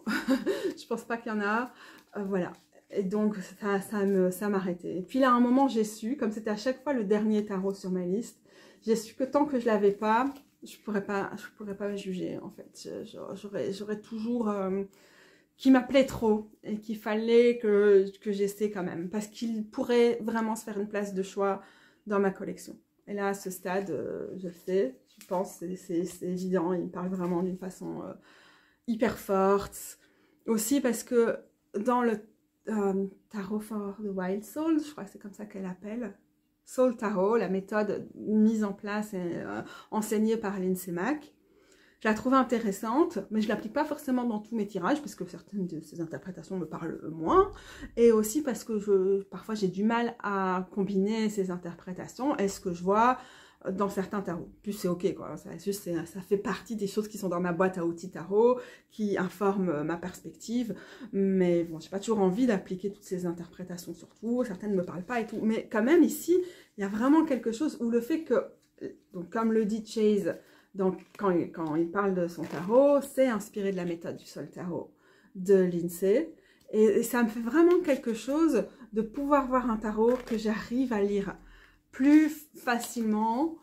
je pense pas qu'il y en a. Voilà. Et donc ça m'arrêtait. Et puis là, à un moment, j'ai su, comme c'était à chaque fois le dernier tarot sur ma liste, j'ai su que tant que je l'avais pas, je pourrais pas juger en fait. J'aurais toujours qui m'appelait trop et qu'il fallait que j'essaie quand même parce qu'il pourrait vraiment se faire une place de choix dans ma collection. Et là à ce stade, je le sais, je pense c'est évident, il me parle vraiment d'une façon hyper forte. Aussi parce que dans le Tarot for the Wild Soul, je crois que c'est comme ça qu'elle appelle, Soul Tarot, la méthode mise en place et enseignée par Lindsay Mack. Je la trouve intéressante, mais je ne l'applique pas forcément dans tous mes tirages, parce que certaines de ces interprétations me parlent moins, et aussi parce que parfois j'ai du mal à combiner ces interprétations et ce que je vois dans certains tarots. Puis c'est ok, quoi. Ça fait partie des choses qui sont dans ma boîte à outils tarot, qui informent ma perspective, mais bon, j'ai pas toujours envie d'appliquer toutes ces interprétations sur tout, certaines ne me parlent pas et tout, mais quand même ici, il y a vraiment quelque chose où le fait que, donc comme le dit Chase, donc quand il parle de son tarot, c'est inspiré de la méthode du Soul Tarot de Lindsay, et ça me fait vraiment quelque chose de pouvoir voir un tarot que j'arrive à lire plus facilement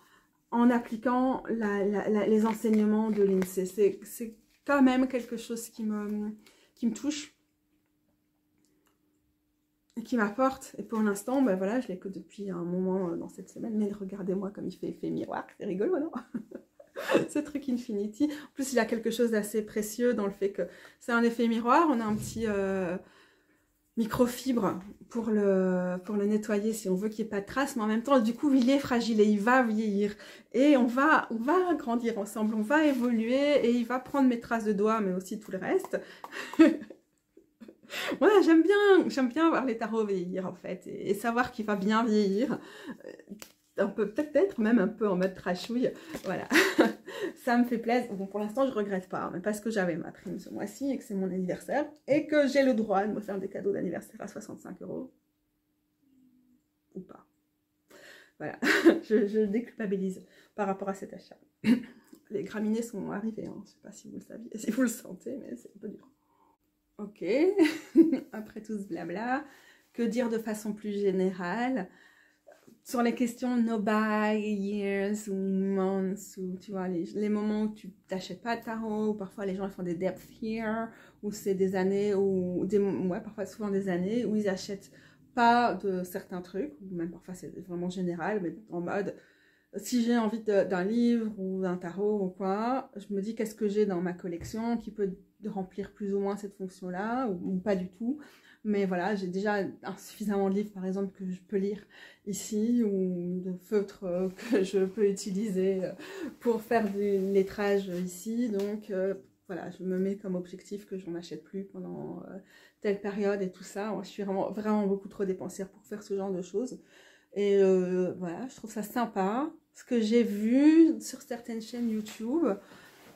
en appliquant les enseignements de Lindsay. C'est quand même quelque chose qui me touche et qui m'apporte. Et pour l'instant, ben voilà, je l'ai que depuis un moment dans cette semaine. Mais regardez-moi comme il fait effet miroir, c'est rigolo, non? Ce truc Infinity. En plus, il y a quelque chose d'assez précieux dans le fait que c'est un effet miroir. On a un petit... microfibre pour le nettoyer si on veut qu'il n'y ait pas de traces, mais en même temps du coup il est fragile et il va vieillir et on va grandir ensemble, on va évoluer et il va prendre mes traces de doigts mais aussi tout le reste. Voilà, j'aime bien voir les tarots vieillir en fait et savoir qu'il va bien vieillir, un peu peut-être même un peu en mode trashouille, voilà. Ça me fait plaisir. Bon, pour l'instant, je regrette pas, mais parce que j'avais ma prime ce mois-ci et que c'est mon anniversaire et que j'ai le droit de me faire des cadeaux d'anniversaire à 65 € ou pas. Voilà, je déculpabilise par rapport à cet achat. Les graminées sont arrivées, hein. Je sais pas si vous le saviez, si vous le sentez, mais c'est un peu dur. Ok, après tout ce blabla, que dire de façon plus générale? Sur les questions no buy years ou months, ou tu vois, les moments où tu t'achètes pas de tarot, ou parfois les gens ils font des depth year, ou c'est des années, ou ouais, parfois souvent des années où ils achètent pas de certains trucs, ou même parfois c'est vraiment général, mais en mode, si j'ai envie d'un livre ou d'un tarot ou quoi, je me dis qu'est-ce que j'ai dans ma collection qui peut remplir plus ou moins cette fonction-là, ou pas du tout. Mais voilà, j'ai déjà suffisamment de livres, par exemple, que je peux lire ici, ou de feutres que je peux utiliser pour faire du lettrage ici. Donc, voilà, je me mets comme objectif que je n'en achète plus pendant telle période et tout ça. Moi, je suis vraiment beaucoup trop dépensière pour faire ce genre de choses. Et voilà, je trouve ça sympa. Ce que j'ai vu sur certaines chaînes YouTube,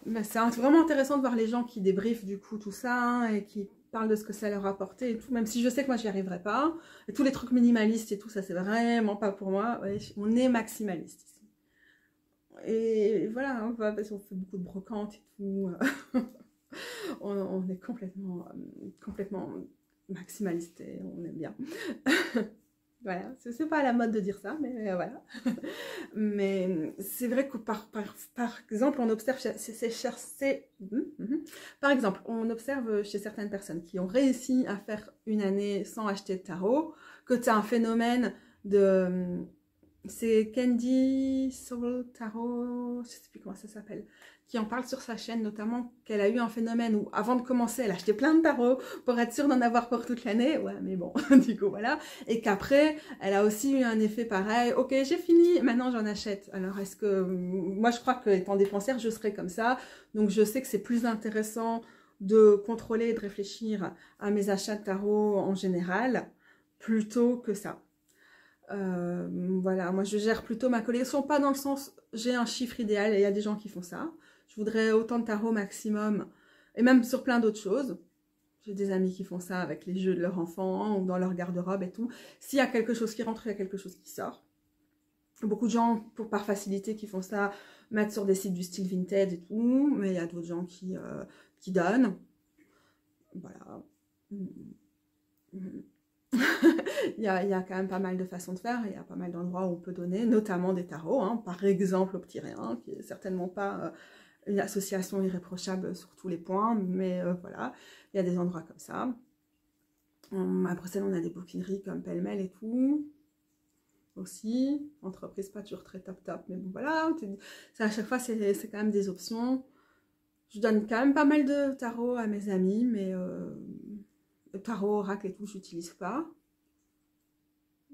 ben, c'est vraiment intéressant de voir les gens qui débriefent du coup tout ça, hein, et qui parlent de ce que ça leur a apporté et tout, même si je sais que moi j'y arriverai pas. Et tous les trucs minimalistes et tout, ça c'est vraiment pas pour moi. Ouais, on est maximaliste ici. Et voilà, hein, parce qu'on fait beaucoup de brocantes et tout. On est complètement maximaliste et on aime bien. Voilà, c'est pas à la mode de dire ça, mais voilà. Mais c'est vrai que par exemple, on observe par exemple, on observe chez certaines personnes qui ont réussi à faire une année sans acheter de tarot, que tu as un phénomène de... C'est Candy Soul Tarot, je sais plus comment ça s'appelle, qui en parle sur sa chaîne, notamment qu'elle a eu un phénomène où, avant de commencer, elle achetait plein de tarots pour être sûre d'en avoir pour toute l'année. Ouais, mais bon, du coup, voilà. Et qu'après, elle a aussi eu un effet pareil. Ok, j'ai fini, maintenant j'en achète. Alors, est-ce que... Moi, je crois que, étant dépensière, je serais comme ça. Donc, je sais que c'est plus intéressant de contrôler et de réfléchir à mes achats de tarot en général, plutôt que ça. Voilà, moi je gère plutôt ma collection, pas dans le sens j'ai un chiffre idéal, et il y a des gens qui font ça. Je voudrais autant de tarot maximum, et même sur plein d'autres choses. J'ai des amis qui font ça avec les jeux de leurs enfants, ou dans leur garde-robe et tout. S'il y a quelque chose qui rentre, il y a quelque chose qui sort. Beaucoup de gens, par facilité, qui font ça, mettent sur des sites du style vintage et tout, mais il y a d'autres gens qui donnent. Voilà. Il y a quand même pas mal de façons de faire, il y a pas mal d'endroits où on peut donner, notamment des tarots, hein, par exemple au Petit Rien, qui est certainement pas une association irréprochable sur tous les points, mais voilà, il y a des endroits comme ça. À Bruxelles, on a des bouquineries comme Pêle-Mêle et tout, aussi, entreprise pas toujours très top, mais bon voilà, à chaque fois c'est quand même des options. Je donne quand même pas mal de tarots à mes amis, mais tarot, oracle et tout, j'utilise pas.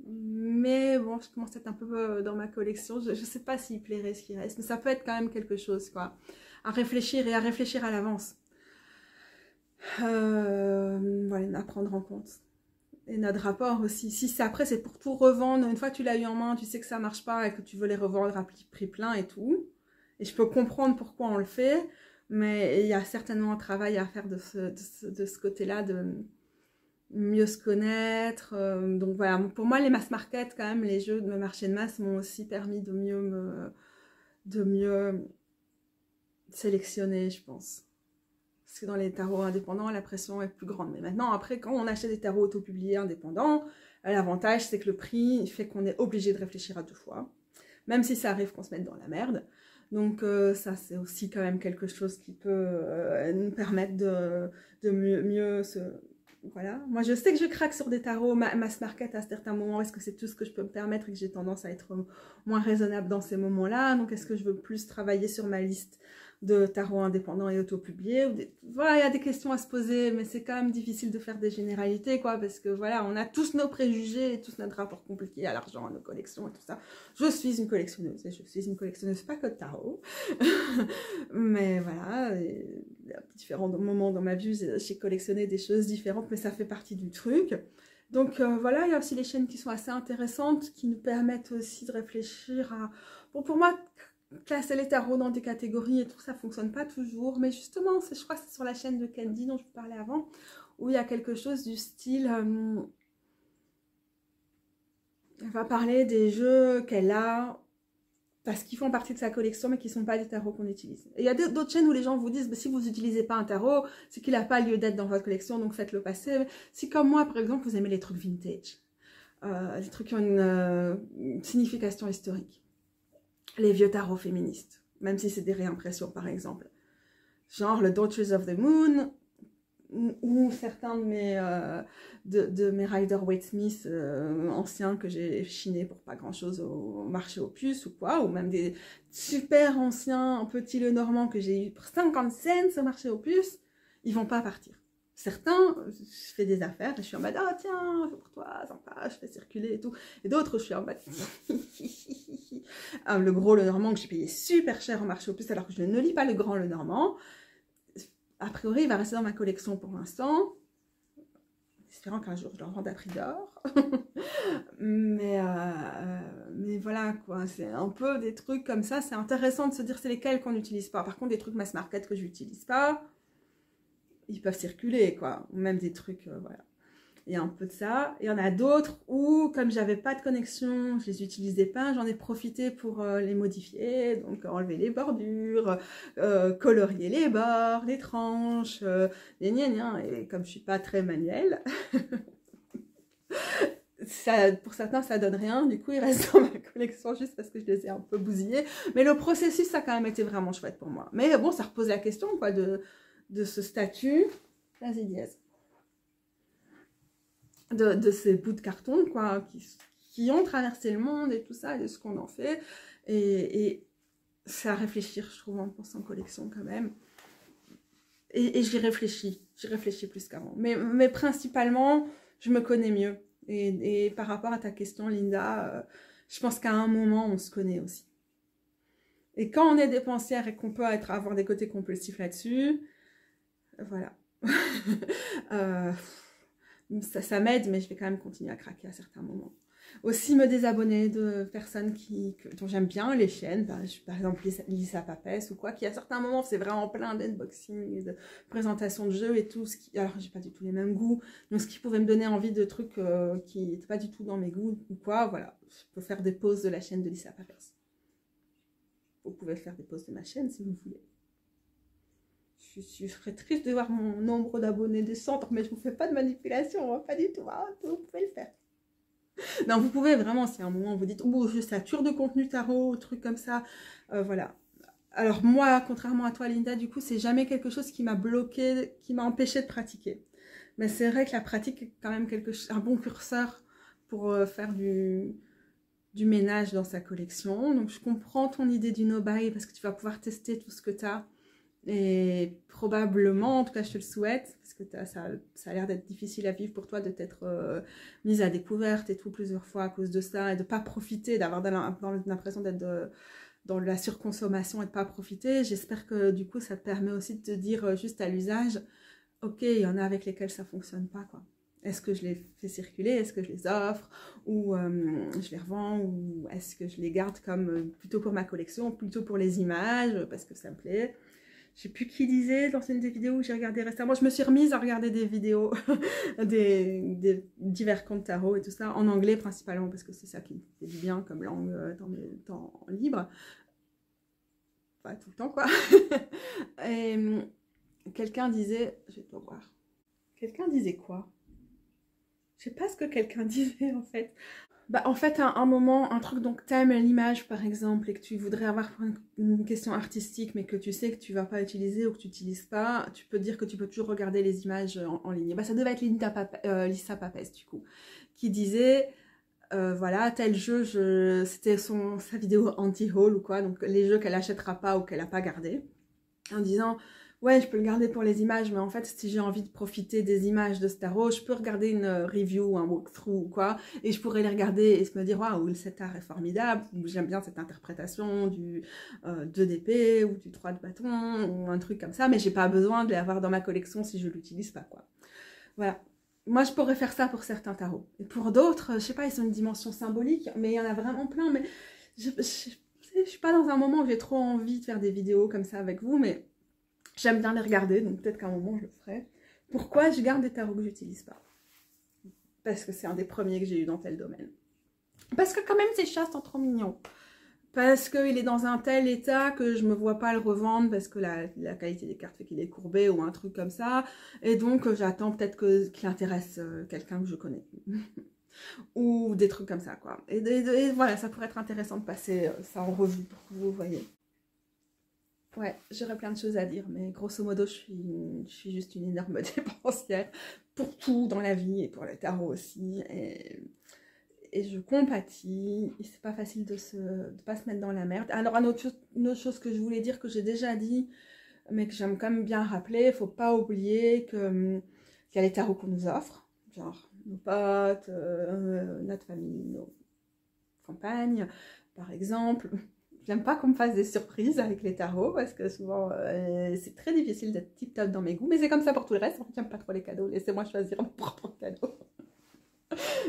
Mais bon, je commence à être un peu dans ma collection. Je sais pas s'il plairait ce qui reste, mais ça peut être quand même quelque chose, quoi. À réfléchir et à réfléchir à l'avance. Voilà, à prendre en compte. Et notre rapport aussi. Si c'est après, c'est pour tout revendre. Une fois que tu l'as eu en main, tu sais que ça marche pas et que tu veux les revendre à prix plein et tout. Et je peux comprendre pourquoi on le fait, mais il y a certainement un travail à faire de ce côté-là, de mieux se connaître. Donc voilà, pour moi, les mass market, quand même, les jeux de marché de masse m'ont aussi permis de mieux sélectionner, je pense. Parce que dans les tarots indépendants, la pression est plus grande. Mais maintenant, après, quand on achète des tarots autopubliés indépendants, l'avantage, c'est que le prix fait qu'on est obligé de réfléchir à 2 fois. Même si ça arrive qu'on se mette dans la merde. Donc ça, c'est aussi quand même quelque chose qui peut nous permettre de mieux se... Voilà. Moi, je sais que je craque sur des tarots mass market à certains moments. Est-ce que c'est tout ce que je peux me permettre et que j'ai tendance à être moins raisonnable dans ces moments-là? Donc, est-ce que je veux plus travailler sur ma liste de tarots indépendants et autopubliés? Voilà, il y a des questions à se poser, mais c'est quand même difficile de faire des généralités, quoi, parce que voilà, on a tous nos préjugés et tous notre rapport compliqué à l'argent, à nos collections et tout ça. Je suis une collectionneuse, et je suis une collectionneuse pas que de tarot. Mais voilà, et à différents moments dans ma vie, j'ai collectionné des choses différentes, mais ça fait partie du truc. Donc voilà, il y a aussi les chaînes qui sont assez intéressantes, qui nous permettent aussi de réfléchir à... Bon, pour moi, classer les tarots dans des catégories et tout, ça fonctionne pas toujours. Mais justement, je crois que c'est sur la chaîne de Candy dont je vous parlais avant, où il y a quelque chose du style... elle va parler des jeux qu'elle a... parce qu'ils font partie de sa collection, mais qui ne sont pas des tarots qu'on utilise. Et il y a d'autres chaînes où les gens vous disent, bah, si vous n'utilisez pas un tarot, c'est qu'il n'a pas lieu d'être dans votre collection, donc faites-le passer. Si comme moi, par exemple, vous aimez les trucs vintage, les trucs qui ont une signification historique, les vieux tarots féministes, même si c'est des réimpressions, par exemple. Genre le Daughters of the Moon, ou certains de mes Rider-Waite-Smith anciens que j'ai chinés pour pas grand chose au marché aux puces ou quoi, ou même des super anciens petits Lenormand que j'ai eu pour 50 cents au marché aux puces, ils vont pas partir. Certains, je fais des affaires et je suis en mode, ah tiens, c'est pour toi, sympa, je fais circuler et tout. Et d'autres, je suis en mode, le gros Lenormand que j'ai payé super cher au marché aux puces alors que je ne lis pas le grand Lenormand. A priori, il va rester dans ma collection pour l'instant, espérant qu'un jour je le rende à prix d'or. mais voilà, quoi, c'est un peu des trucs comme ça. C'est intéressant de se dire c'est lesquels qu'on n'utilise pas. Par contre, des trucs mass market que je n'utilise pas, ils peuvent circuler, quoi. Ou même des trucs, voilà. Il y a un peu de ça. Il y en a d'autres où, comme j'avais pas de connexion, je les utilisais pas, j'en ai profité pour les modifier, donc enlever les bordures, colorier les bords, les tranches, les gna gna. Et comme je suis pas très manuelle, ça, pour certains, ça donne rien. Du coup, ils restent dans ma collection juste parce que je les ai un peu bousillés. Mais le processus, ça a quand même été vraiment chouette pour moi. Mais bon, ça repose la question, quoi, de ce statut. Vas-y, dièse. De ces bouts de carton, quoi, qui ont traversé le monde et tout ça, et de ce qu'on en fait. Et c'est à réfléchir, je trouve, en pensant collection, quand même. Et j'y réfléchis plus qu'avant. Mais principalement, je me connais mieux. Et par rapport à ta question, Linda, je pense qu'à un moment, on se connaît aussi. Et quand on est dépensière et qu'on peut avoir des côtés compulsifs là-dessus, voilà. Ça m'aide, mais je vais quand même continuer à craquer à certains moments. Aussi me désabonner de personnes dont j'aime bien les chaînes, par exemple Lisa Papes ou quoi, qui à certains moments c'est vraiment plein d'unboxing et de présentation de jeux et tout, alors j'ai pas du tout les mêmes goûts, donc ce qui pouvait me donner envie de trucs qui n'étaient pas du tout dans mes goûts ou quoi, voilà, je peux faire des pauses de la chaîne de Lisa Papes. Vous pouvez faire des pauses de ma chaîne si vous voulez. Je serais triste de voir mon nombre d'abonnés descendre, mais je vous fais pas de manipulation, hein, pas du tout, hein, vous pouvez le faire. Non, vous pouvez vraiment, si à un moment vous dites « Oh, je sature de contenu tarot », truc comme ça, voilà. Alors moi, contrairement à toi Linda, du coup, c'est jamais quelque chose qui m'a bloqué, qui m'a empêché de pratiquer. Mais c'est vrai que la pratique est quand même un bon curseur pour faire du ménage dans sa collection. Donc je comprends ton idée du no-buy parce que tu vas pouvoir tester tout ce que tu as. Et probablement, en tout cas je te le souhaite, parce que ça a l'air d'être difficile à vivre pour toi de t'être mise à découverte et tout plusieurs fois à cause de ça, et de ne pas profiter, d'avoir l'impression d'être dans la surconsommation et de ne pas profiter. J'espère que du coup ça te permet aussi de te dire juste à l'usage, ok, il y en a avec lesquels ça ne fonctionne pas, quoi. Est-ce que je les fais circuler, est-ce que je les offre, ou je les revends, ou est-ce que je les garde comme plutôt pour ma collection, plutôt pour les images, parce que ça me plaît. Je sais plus qui disait dans une des vidéos que j'ai regardé récemment. Je me suis remise à regarder des vidéos des divers comptes tarot et tout ça, en anglais principalement, parce que c'est ça qui me fait du bien comme langue dans mes temps libres. Pas tout le temps, quoi. Et quelqu'un disait... Je vais pas voir. Quelqu'un disait quoi? Je sais pas ce que quelqu'un disait, en fait. Bah, en fait, à un moment, un truc, donc t'aimes l'image par exemple, et que tu voudrais avoir une question artistique, mais que tu sais que tu vas pas utiliser ou que tu n'utilises pas, tu peux dire que tu peux toujours regarder les images en ligne. Bah, ça devait être Lisa Papes, du coup, qui disait, voilà, tel jeu, c'était sa vidéo anti-haul ou quoi, donc les jeux qu'elle achètera pas ou qu'elle a pas gardé, en disant... Ouais, je peux le garder pour les images, mais en fait, si j'ai envie de profiter des images de Starro, je peux regarder une review, un walkthrough ou quoi, et je pourrais les regarder et me dire, waouh, cet art est formidable, ou j'aime bien cette interprétation du 2 d'épée, ou du 3 de bâton, ou un truc comme ça, mais j'ai pas besoin de l'avoir dans ma collection si je l'utilise pas, quoi. Voilà. Moi, je pourrais faire ça pour certains tarots. Et pour d'autres, je sais pas, ils ont une dimension symbolique, mais il y en a vraiment plein, mais je suis pas dans un moment où j'ai trop envie de faire des vidéos comme ça avec vous, mais... J'aime bien les regarder, donc peut-être qu'à un moment je le ferai. Pourquoi je garde des tarots que j'utilise pas? Parce que c'est un des premiers que j'ai eu dans tel domaine. Parce que quand même ces chats sont trop mignons. Parce qu'il est dans un tel état que je me vois pas le revendre parce que la qualité des cartes fait qu'il est courbé ou un truc comme ça. Et donc j'attends peut-être qu'il intéresse quelqu'un que je connais. Ou des trucs comme ça, quoi. Et voilà, ça pourrait être intéressant de passer ça en revue pour que vous voyez. Ouais, j'aurais plein de choses à dire, mais grosso modo, je suis juste une énorme dépensière pour tout dans la vie et pour le tarot aussi. Et je compatis, et c'est pas facile de pas se mettre dans la merde. Alors, une autre chose que je voulais dire, que j'ai déjà dit, mais que j'aime quand même bien rappeler, faut pas oublier qu'il y a les tarots qu'on nous offre, genre nos potes, notre famille, nos campagnes, par exemple. J'aime pas qu'on me fasse des surprises avec les tarots parce que souvent c'est très difficile d'être tip-top dans mes goûts, mais c'est comme ça pour tout le reste. En fait, j'aime pas trop les cadeaux, laissez-moi choisir mon propre cadeau.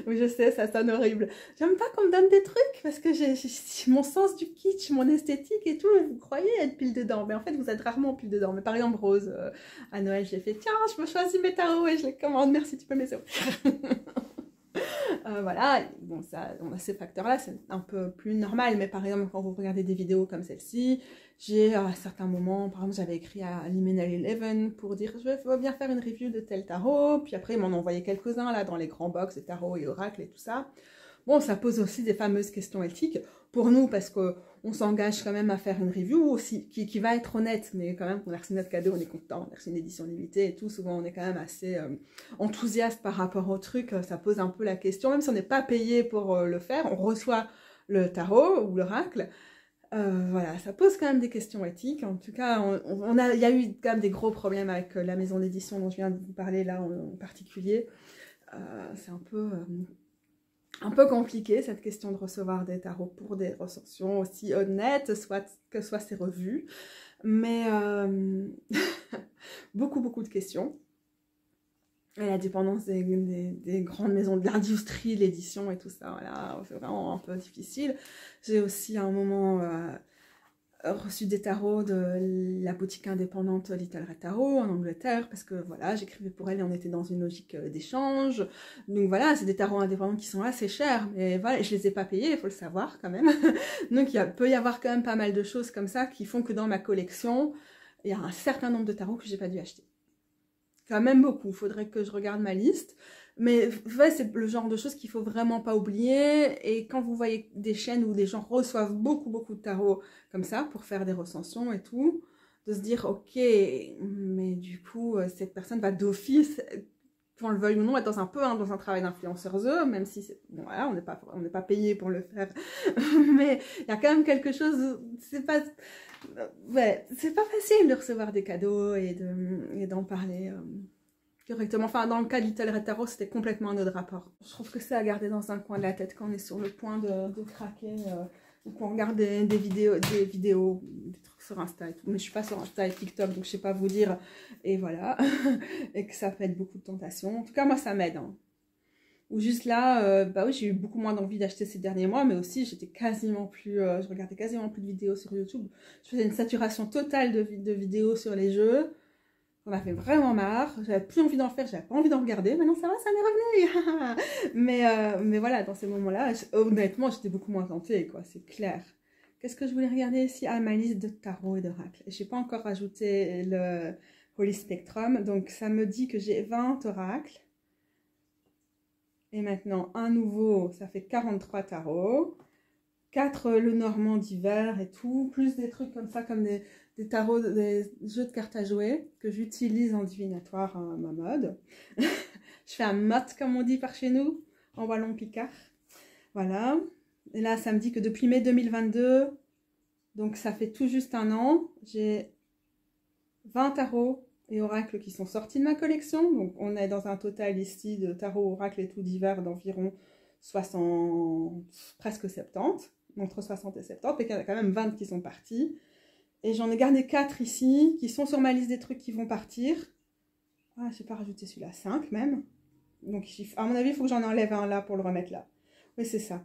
Oui, je sais, ça sonne horrible. J'aime pas qu'on me donne des trucs parce que j'ai mon sens du kitsch, mon esthétique et tout. Vous croyez être pile dedans, mais en fait, vous êtes rarement pile dedans. Mais par exemple, Rose, à Noël, j'ai fait tiens, je me choisis mes tarots et je les commande. Merci, tu peux me les offrir. Voilà, bon, ça, on a ces facteurs-là, c'est un peu plus normal, mais par exemple, quand vous regardez des vidéos comme celle-ci, j'ai à certains moments, par exemple, j'avais écrit à Liminal 11 pour dire je veux bien faire une review de tel tarot, puis après, ils m'en ont envoyé quelques-uns là dans les grands box, les tarots et oracles et tout ça. Bon, ça pose aussi des fameuses questions éthiques pour nous parce qu'on s'engage quand même à faire une review aussi qui va être honnête, mais quand même, on a reçu notre cadeau, on est content, on a reçu une édition limitée et tout. Souvent, on est quand même assez enthousiaste par rapport au truc. Ça pose un peu la question, même si on n'est pas payé pour le faire, on reçoit le tarot ou l'oracle. Voilà, ça pose quand même des questions éthiques. En tout cas, il y a eu quand même des gros problèmes avec la maison d'édition dont je viens de vous parler là en particulier. C'est un peu compliqué cette question de recevoir des tarots pour des recensions aussi honnêtes, que soient ces revues. Mais beaucoup de questions. Et la dépendance des grandes maisons de l'industrie, l'édition et tout ça, voilà, c'est vraiment un peu difficile. J'ai aussi à un moment reçu des tarots de la boutique indépendante Little Red Tarot en Angleterre, parce que voilà, j'écrivais pour elle et on était dans une logique d'échange. Donc voilà, c'est des tarots indépendants qui sont assez chers, mais voilà, je les ai pas payés, il faut le savoir quand même. Donc peut y avoir quand même pas mal de choses comme ça qui font que dans ma collection, il y a un certain nombre de tarots que j'ai pas dû acheter. Quand même beaucoup, il faudrait que je regarde ma liste. Mais ouais, c'est le genre de choses qu'il faut vraiment pas oublier. Et quand vous voyez des chaînes où des gens reçoivent beaucoup de tarots comme ça pour faire des recensions et tout, de se dire ok, mais du coup cette personne va d'office, qu'on le veuille ou non, être dans un travail d'influenceuse, même si bon, voilà, on n'est pas payé pour le faire. Mais il y a quand même quelque chose, c'est pas facile de recevoir des cadeaux et d'en parler correctement. Enfin, dans le cas de Little Red Tarot, c'était complètement un autre rapport. Je trouve que c'est à garder dans un coin de la tête quand on est sur le point de craquer ou qu'on regarde des vidéos, des trucs sur Insta et tout. Mais je suis pas sur Insta et TikTok, donc je sais pas vous dire. Et voilà. Et que ça peut être beaucoup de tentations. En tout cas, moi, ça m'aide. Hein. Ou juste là, bah oui, j'ai eu beaucoup moins d'envie d'acheter ces derniers mois, mais aussi j'étais quasiment plus, je regardais quasiment plus de vidéos sur YouTube. Je faisais une saturation totale de vidéos sur les jeux. On avait vraiment marre, j'avais plus envie d'en faire, j'avais pas envie d'en regarder. Maintenant ça va, ça m'est revenu. mais voilà, dans ces moments-là, honnêtement, j'étais beaucoup moins tentée, quoi, c'est clair. Qu'est-ce que je voulais regarder ici? Ah, ma liste de tarot et d'oracle. Et j'ai pas encore rajouté le Holy Spectrum, donc ça me dit que j'ai 20 oracles. Et maintenant, un nouveau, ça fait 43 tarots. 4 le Normand d'hiver et tout. Plus des trucs comme ça, comme des tarots, des jeux de cartes à jouer que j'utilise en divinatoire à ma mode. Je fais un mot, comme on dit par chez nous, en wallon picard. Voilà. Et là, ça me dit que depuis mai 2022, donc ça fait tout juste un an, j'ai 20 tarots et oracles qui sont sortis de ma collection. Donc on est dans un total ici de tarots, oracles et tout d'hiver d'environ 60, presque 70, entre 60 et 70, et il y en a quand même 20 qui sont partis. Et j'en ai gardé 4 ici, qui sont sur ma liste des trucs qui vont partir. Ah, je n'ai pas rajouté celui-là, 5 même. Donc à mon avis, il faut que j'en enlève un là pour le remettre là. Oui, c'est ça.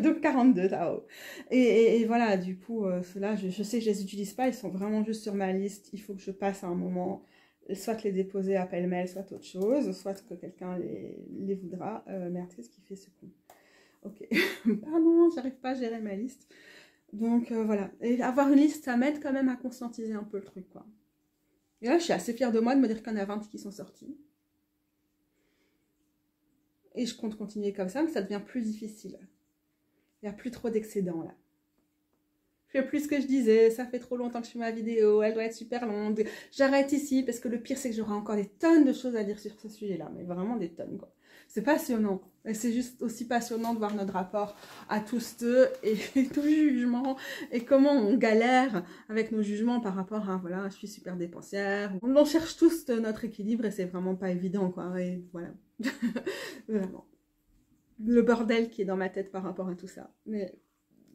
Donc 42 tarots. Et voilà, du coup, ceux-là, je sais que je les utilise pas, ils sont vraiment juste sur ma liste. Il faut que je passe à un moment, soit les déposer à pêle-mêle, soit autre chose, soit que quelqu'un les voudra. Merde, qu'est-ce qu'il fait ce con? Ok, pardon, j'arrive pas à gérer ma liste. Donc voilà, et avoir une liste, ça m'aide quand même à conscientiser un peu le truc, quoi. Et là, je suis assez fière de moi de me dire qu'il y en a 20 qui sont sortis. Et je compte continuer comme ça, mais ça devient plus difficile. Il n'y a plus trop d'excédents, là. Je fais plus ce que je disais, ça fait trop longtemps que je fais ma vidéo, elle doit être super longue. J'arrête ici, parce que le pire, c'est que j'aurai encore des tonnes de choses à dire sur ce sujet-là, mais vraiment des tonnes, quoi. C'est passionnant. Et c'est juste aussi passionnant de voir notre rapport à tous deux et nos jugements et comment on galère avec nos jugements par rapport à, voilà, je suis super dépensière. On cherche tous notre équilibre et c'est vraiment pas évident, quoi. Et voilà. Vraiment. Le bordel qui est dans ma tête par rapport à tout ça. Mais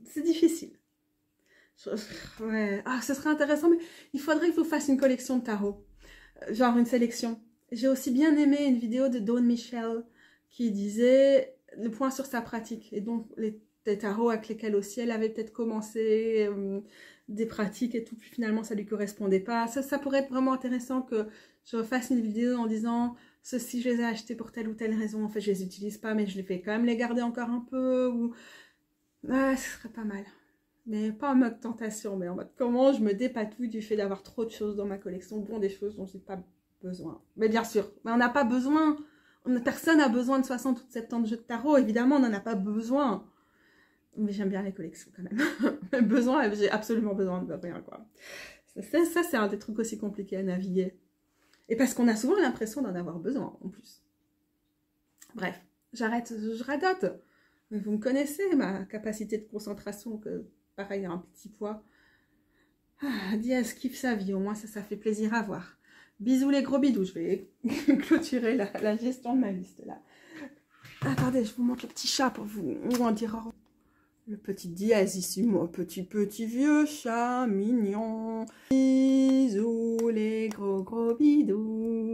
c'est difficile. Ouais. Ah, ce serait intéressant, mais il faudrait que je vous fasse une collection de tarot. Genre une sélection. J'ai aussi bien aimé une vidéo de Dawn Michel qui disait le point sur sa pratique. Et donc, les tarots avec lesquels aussi elle avait peut-être commencé des pratiques et tout, puis finalement ça lui correspondait pas. Ça pourrait être vraiment intéressant que je fasse une vidéo en disant ceux-ci je les ai achetés pour telle ou telle raison, en fait je les utilise pas mais je les fais quand même les garder encore un peu, ou ce serait pas mal. Mais pas en mode tentation, mais en mode comment je me dépatouille du fait d'avoir trop de choses dans ma collection, bon, des choses dont j'ai pas besoin. Mais bien sûr, mais on n'a pas besoin, personne n'a besoin de 60 ou de 70 jeux de tarot, évidemment on n'en a pas besoin. Mais j'aime bien les collections quand même. Besoin, j'ai absolument besoin de rien, quoi. Ça c'est un des trucs aussi compliqués à naviguer. Et parce qu'on a souvent l'impression d'en avoir besoin, en plus. Bref, j'arrête, je radote. Mais vous me connaissez, ma capacité de concentration, que pareil, un petit poids. Diaz kiffe sa vie, au moins ça fait plaisir à voir. Bisous les gros bidous, je vais clôturer la gestion de ma liste, là. Attendez, je vous montre le petit chat pour vous en dire au revoir. Le petit Diaz ici, mon petit vieux chat mignon. Bisous les gros bidous.